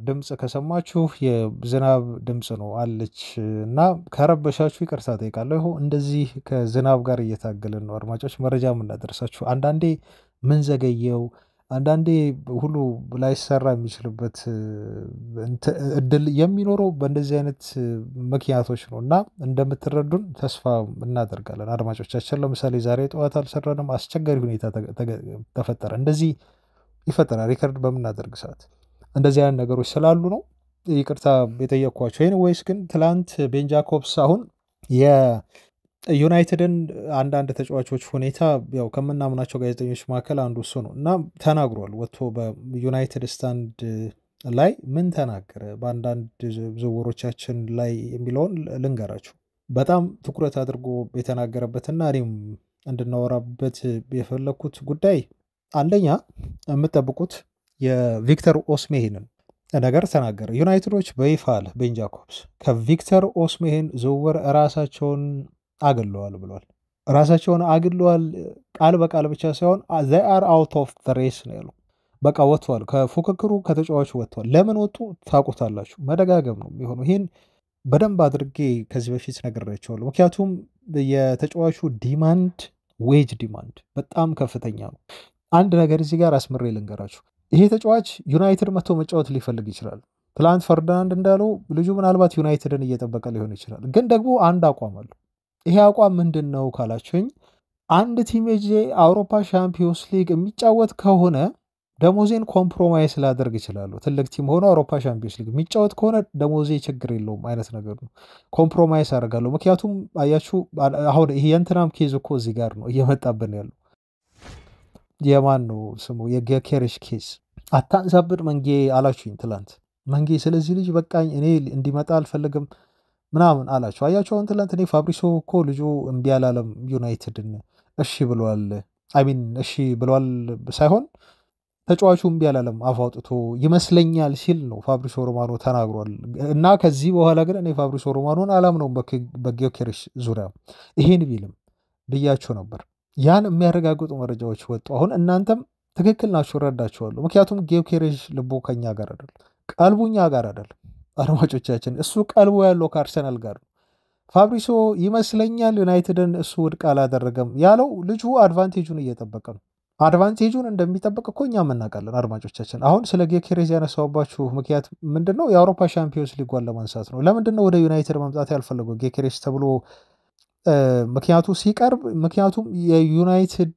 ድምፅ ከሰማችሁ የዝናብ ድምፅ ነው አለች እና ከረበሻችሁ ይቅርታ ጠይቃለሁ። እንደዚህ ከዝናብ ጋር እየታገልን ነው አድማጮች መረጃ የምናደርሳችሁ። አንዳንዴ ምን ዘገየው፣ አንዳንዴ ሁሉ ላይሰራ የሚችልበት እድል የሚኖረው በእንደዚህ አይነት ምክንያቶች ነው እና እንደምትረዱን ተስፋ እናደርጋለን አድማጮቻችን። ለምሳሌ ዛሬ ጠዋት አልሰራንም፣ አስቸጋሪ ሁኔታ ተፈጠረ። እንደዚህ ይፈጠራል ሪከርድ በምናደርግ ሰዓት። እንደዚህ አይነት ነገሮች ስላሉ ነው ይቅርታ የጠየቅኳቸው። ይህን ወይስ ግን ትላንት ቤን ጃኮብስ አሁን የዩናይትድን አንዳንድ ተጫዋቾች ሁኔታ ያው ከምናምናቸው ጋዜጠኞች መካከል አንዱ እሱ ነው እና ተናግሯል። ወጥቶ በዩናይትድ ስታንድ ላይ ምን ተናገረ በአንዳንድ ዝውውሮቻችን ላይ የሚለውን ልንገራችሁ። በጣም ትኩረት አድርጎ የተናገረበትና እኔም እንድናወራበት የፈለግኩት ጉዳይ አንደኛ የምጠብቁት የቪክተር ኦስሜሄንን ነገር ተናገረ። ዩናይትዶች በይፋ አለ ቤን ጃኮብስ ከቪክተር ኦስሜሄን ዝውውር ራሳቸውን አግለዋል ብሏል። ራሳቸውን አግለዋል ቃል በቃል ብቻ ሳይሆን they are out of the race ነው ያለው። በቃ ወጥቷል፣ ከፉክክሩ ከተጫዋቹ ወጥቷል። ለምን ወጡ ታውቁታላችሁ። መደጋገም ነው የሚሆነው። ይህን በደንብ አድርጌ ከዚህ በፊት ነግሬያቸዋለሁ። ምክንያቱም የተጫዋቹ ዲማንድ ዌጅ ዲማንድ በጣም ከፍተኛ ነው። አንድ ነገር እዚህ ጋር አስምሬ ልንገራችሁ። ይሄ ተጫዋች ዩናይትድ መጥቶ መጫወት ሊፈልግ ይችላል። ትላንት ፈርዲናንድ እንዳለው ልጁ ምናልባት ዩናይትድን እየጠበቀ ሊሆን ይችላል። ግን ደግሞ አንድ አቋም አለው። ይሄ አቋም ምንድን ነው ካላችሁኝ፣ አንድ ቲም ሄጄ አውሮፓ ሻምፒዮንስ ሊግ የሚጫወት ከሆነ ደሞዜን ኮምፕሮማይስ ላደርግ ይችላሉ። ትልቅ ቲም ሆኖ አውሮፓ ሻምፒዮንስ ሊግ የሚጫወት ከሆነ ደሞዜ ችግር የለውም አይነት ነገር ነው። ኮምፕሮማይስ አደርጋለሁ። ምክንያቱም አያችሁ አሁን ይሄ የእንትናም ኬዝ እኮ እዚህ ጋር ነው እየመጣብን ያለው። የማን ነው ስሙ? የጌኬሬሽ ኬዝ። አታንሳብድ መንጌ አላችሁኝ ትላንት። መንጌ ስለዚህ ልጅ በቃኝ እኔ እንዲመጣ አልፈልግም ምናምን አላችሁ። አያችሁ አሁን ትላንት እኔ ፋብሪሶ እኮ ልጁ እምቢ አላለም ዩናይትድን እሺ ብሏል። አይሚን እሺ ብሏል ሳይሆን ተጫዋቹ እምቢ አላለም አፍ አውጥቶ ይመስለኛል ሲል ነው ፋብሪሶ ሮማኖ ተናግሯል። እና ከዚህ በኋላ ግን እኔ ፋብሪሶ ሮማኖን አላምነውም በጊዮኬሬሽ ዙሪያ። ይሄን ቢልም ብያችሁ ነበር። ያን የሚያረጋግጡ መረጃዎች ወጡ። አሁን እናንተም ትክክል ናችሁ፣ እረዳችኋለሁ። ምክንያቱም ጊዮኬሬሽ ልቡ ከኛ ጋር አይደለም፣ ቀልቡ እኛ ጋር አይደለም። አድማጮቻችን እሱ ቀልቡ ያለው ከአርሰናል ጋር ነው። ፋብሪሶ ይመስለኛል ዩናይትድን እሱ ውድቅ አላደረገም ያለው ልጁ አድቫንቴጁን እየጠበቀ ነው። አድቫንቴጁን እንደሚጠበቅ እኮ እኛም እናውቃለን አድማጮቻችን። አሁን ስለ ጊዮኬሬሽ ያነሳውባችሁ ምክንያት ምንድን ነው? የአውሮፓ ሻምፒዮንስ ሊጓን ለማንሳት ነው። ለምንድን ነው ወደ ዩናይትድ መምጣት ያልፈለገው ጊዮኬሬሽ ተብሎ ምክንያቱ ሲቀርብ፣ ምክንያቱም የዩናይትድ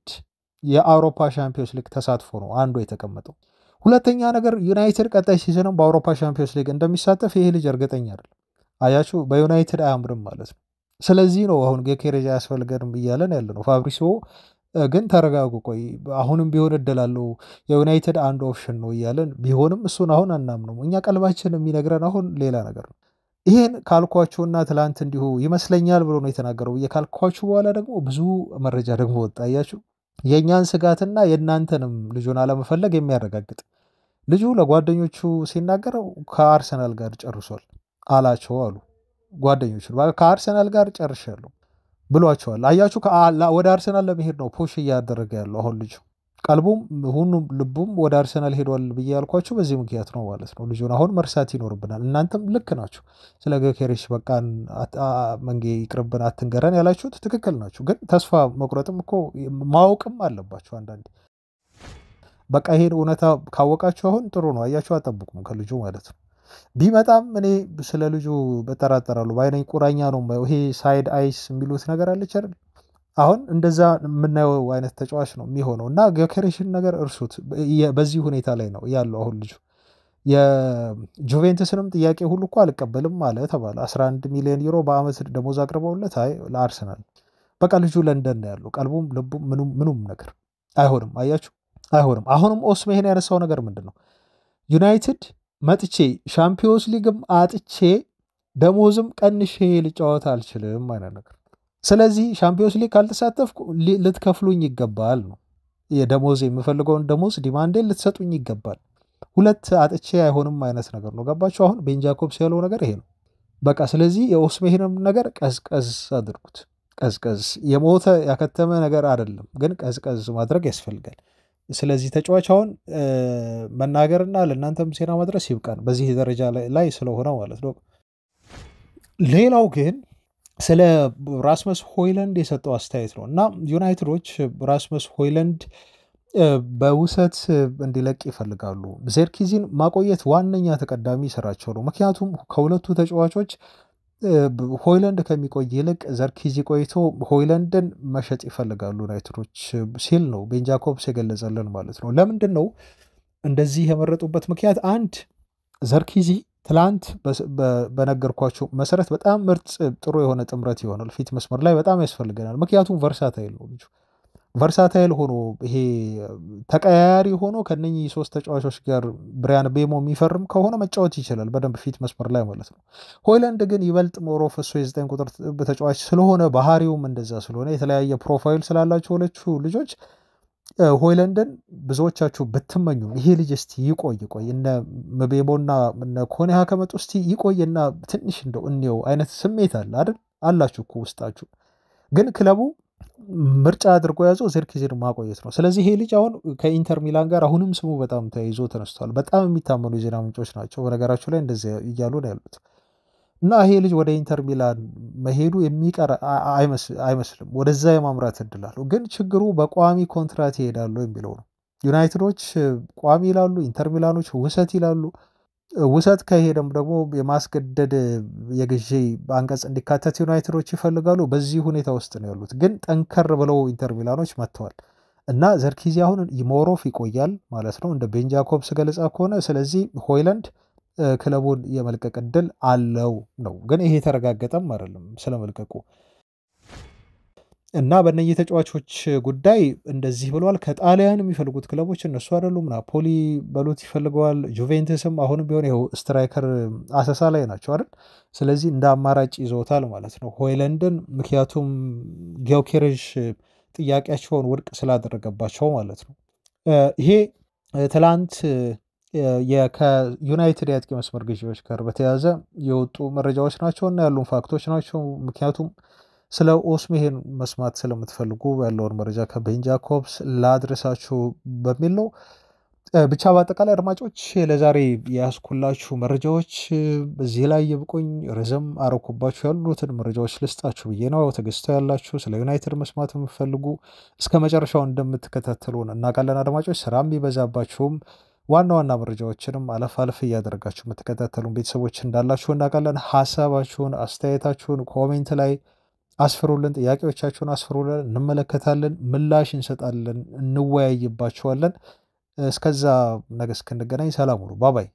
የአውሮፓ ሻምፒዮንስ ሊግ ተሳትፎ ነው አንዱ የተቀመጠው። ሁለተኛ ነገር ዩናይትድ ቀጣይ ሲዝንም በአውሮፓ ሻምፒዮንስ ሊግ እንደሚሳተፍ ይሄ ልጅ እርግጠኛ አይደለም። አያችሁ በዩናይትድ አያምርም ማለት ነው። ስለዚህ ነው አሁን ጊዮኬሬሽ አያስፈልገንም እያለን ያለ ነው። ፋብሪሶ ግን ተረጋጉ፣ ቆይ አሁንም ቢሆን እድላለው የዩናይትድ አንድ ኦፕሽን ነው እያለን ቢሆንም እሱን አሁን አናምነው። እኛ ቀልባችን የሚነግረን አሁን ሌላ ነገር ነው። ይሄን ካልኳችሁና ትላንት እንዲሁ ይመስለኛል ብሎ ነው የተናገረው ብዬ ካልኳችሁ በኋላ ደግሞ ብዙ መረጃ ደግሞ ወጣ። አያችሁ የእኛን ስጋትና የእናንተንም ልጁን አለመፈለግ የሚያረጋግጥ ልጁ ለጓደኞቹ ሲናገረው ከአርሰናል ጋር ጨርሷል አላቸው አሉ ጓደኞቹ። ከአርሰናል ጋር ጨርሻለሁ ብሏቸዋል። አያችሁ ወደ አርሰናል ለመሄድ ነው ፑሽ እያደረገ ያለው አሁን ልጁ። ቀልቡም ሁሉም ልቡም ወደ አርሰናል ሄዷል ብዬ ያልኳችሁ በዚህ ምክንያት ነው ማለት ነው። ልጁን አሁን መርሳት ይኖርብናል። እናንተም ልክ ናችሁ። ስለ ጊዮኬሬሽ በቃን መንጌ ይቅርብን አትንገረን ያላችሁት ትክክል ናችሁ። ግን ተስፋ መቁረጥም እኮ ማወቅም አለባችሁ አንዳንዴ። በቃ ይሄን እውነታ ካወቃችሁ አሁን ጥሩ ነው። አያችሁ አጠብቁም ከልጁ ማለት ነው። ቢመጣም እኔ ስለ ልጁ በጠራጠራለሁ። በአይነኝ ቁራኛ ነው። ይሄ ሳይድ አይስ የሚሉት ነገር አለች አይደል? አሁን እንደዛ የምናየው አይነት ተጫዋች ነው የሚሆነው። እና ጊዮኬሬሽን ነገር እርሱት። በዚህ ሁኔታ ላይ ነው ያለው አሁን ልጁ። የጁቬንትስንም ጥያቄ ሁሉ እኮ አልቀበልም አለ ተባለ። 11 ሚሊዮን ዩሮ በአመት ደሞዝ አቅርበውለት አይ ለአርሰናል በቃ ልጁ ለንደን ነው ያለው። ቀልቡም ልቡም ምኑም ነገር አይሆንም። አያችሁ አይሆንም። አሁንም ኦስሜሄን ያነሳው ነገር ምንድን ነው? ዩናይትድ መጥቼ ሻምፒዮንስ ሊግም አጥቼ ደሞዝም ቀንሼ ልጫወት አልችልም አይነት ነገር። ስለዚህ ሻምፒዮንስ ሊግ ካልተሳተፍኩ ልትከፍሉኝ ይገባል ነው የደሞዝ የምፈልገውን ደሞዝ ዲማንዴን ልትሰጡኝ ይገባል። ሁለት አጥቼ አይሆንም አይነት ነገር ነው። ገባችሁ? አሁን ቤን ጃኮብስ ያለው ነገር ይሄ ነው በቃ። ስለዚህ የኦስሜሄንም ነገር ቀዝቀዝ አድርጉት። ቀዝቀዝ የሞተ ያከተመ ነገር አይደለም፣ ግን ቀዝቀዝ ማድረግ ያስፈልጋል። ስለዚህ ተጫዋች አሁን መናገርና ለእናንተም ዜና ማድረስ ይብቃን በዚህ ደረጃ ላይ ስለሆነ ማለት ነው። ሌላው ግን ስለ ራስመስ ሆይለንድ የሰጠው አስተያየት ነው እና ዩናይትዶች ራስመስ ሆይለንድ በውሰት እንዲለቅ ይፈልጋሉ። ዜርኪዚን ማቆየት ዋነኛ ተቀዳሚ ስራቸው ነው። ምክንያቱም ከሁለቱ ተጫዋቾች ሆይለንድ ከሚቆይ ይልቅ ዘርኪዚ ቆይቶ ሆይለንድን መሸጥ ይፈልጋሉ ዩናይትዶች ሲል ነው ቤን ጃኮብስ የገለጸልን ማለት ነው። ለምንድን ነው እንደዚህ የመረጡበት ምክንያት? አንድ ዘርኪዚ ትላንት በነገርኳቸው መሰረት በጣም ምርጥ ጥሩ የሆነ ጥምረት ይሆናል። ፊት መስመር ላይ በጣም ያስፈልገናል። ምክንያቱም ቨርሳታይል ነው ልጁ። ቨርሳታይል ሆኖ ይሄ ተቀያያሪ ሆኖ ከነኚህ ሶስት ተጫዋቾች ጋር ብሪያን ቤሞ የሚፈርም ከሆነ መጫወት ይችላል በደንብ ፊት መስመር ላይ ማለት ነው። ሆይለንድ ግን ይበልጥ ሞሮፍ እሱ የ9 ቁጥር ተጫዋች ስለሆነ ባህሪውም እንደዛ ስለሆነ የተለያየ ፕሮፋይል ስላላቸው ሁለቱ ልጆች ሆይለንድን ብዙዎቻችሁ ብትመኙም ይሄ ልጅ እስቲ ይቆይ እነ ቤሞና እነ ኮኔሃ ከመጡ እስቲ ይቆይና ትንሽ እንደው እንየው አይነት ስሜት አለ አይደል? አላችሁ እኮ ውስጣችሁ። ግን ክለቡ ምርጫ አድርጎ ያዘው ዚርክዚን ማቆየት ነው። ስለዚህ ይሄ ልጅ አሁን ከኢንተር ሚላን ጋር አሁንም ስሙ በጣም ተይዞ ተነስቷል። በጣም የሚታመኑ የዜና ምንጮች ናቸው በነገራቸው ላይ እንደዚህ እያሉ ነው ያሉት። እና ይሄ ልጅ ወደ ኢንተር ሚላን መሄዱ የሚቀር አይመስልም። ወደዛ የማምራት እድል አለው። ግን ችግሩ በቋሚ ኮንትራት ይሄዳሉ የሚለው ነው። ዩናይትዶች ቋሚ ይላሉ፣ ኢንተር ሚላኖች ውሰት ይላሉ። ውሰት ከሄደም ደግሞ የማስገደድ የግዢ አንቀጽ እንዲካተት ዩናይትዶች ይፈልጋሉ። በዚህ ሁኔታ ውስጥ ነው ያሉት። ግን ጠንከር ብለው ኢንተር ሚላኖች መጥተዋል እና ዘርኪዚ አሁን ሞሮፍ ይቆያል ማለት ነው እንደ ቤን ጃኮብስ ገለጻ ከሆነ። ስለዚህ ሆይላንድ ክለቡን የመልቀቅ እድል አለው ነው። ግን ይሄ የተረጋገጠም አይደለም ስለመልቀቁ እና በእነዚህ ተጫዋቾች ጉዳይ እንደዚህ ብለዋል። ከጣሊያን የሚፈልጉት ክለቦች እነሱ አይደሉም። ናፖሊ በሉት ይፈልገዋል። ጁቬንትስም አሁንም ቢሆን ይኸው ስትራይከር አሰሳ ላይ ናቸው አይደል? ስለዚህ እንደ አማራጭ ይዘውታል ማለት ነው ሆይላንድን። ምክንያቱም ጊዮኬሬዥ ጥያቄያቸውን ውድቅ ስላደረገባቸው ማለት ነው። ይሄ ትላንት ከዩናይትድ የአጥቂ መስመር ግዢዎች ጋር በተያያዘ የወጡ መረጃዎች ናቸው እና ያሉን ፋክቶች ናቸው። ምክንያቱም ስለ ኦስሜሄን መስማት ስለምትፈልጉ ያለውን መረጃ ከቤን ጃኮብስ ላድረሳችሁ በሚል ነው። ብቻ በአጠቃላይ አድማጮች ለዛሬ ያስኩላችሁ መረጃዎች በዚህ ላይ ይብቁኝ። ርዝም አረኩባችሁ ያሉትን መረጃዎች ልስጣችሁ ብዬ ነው። ተገዝተው ያላችሁ ስለ ዩናይትድ መስማት የምትፈልጉ እስከ መጨረሻው እንደምትከታተሉን እናውቃለን። አድማጮች ስራም ቢበዛባችሁም ዋና ዋና መረጃዎችንም አለፍ አለፍ እያደረጋችሁ የምትከታተሉን ቤተሰቦች እንዳላችሁ እናውቃለን። ሀሳባችሁን፣ አስተያየታችሁን ኮሜንት ላይ አስፍሩልን። ጥያቄዎቻችሁን አስፍሩልን። እንመለከታለን፣ ምላሽ እንሰጣለን፣ እንወያይባችኋለን። እስከዛ ነገ እስክንገናኝ ሰላም ሁኑ። ባባይ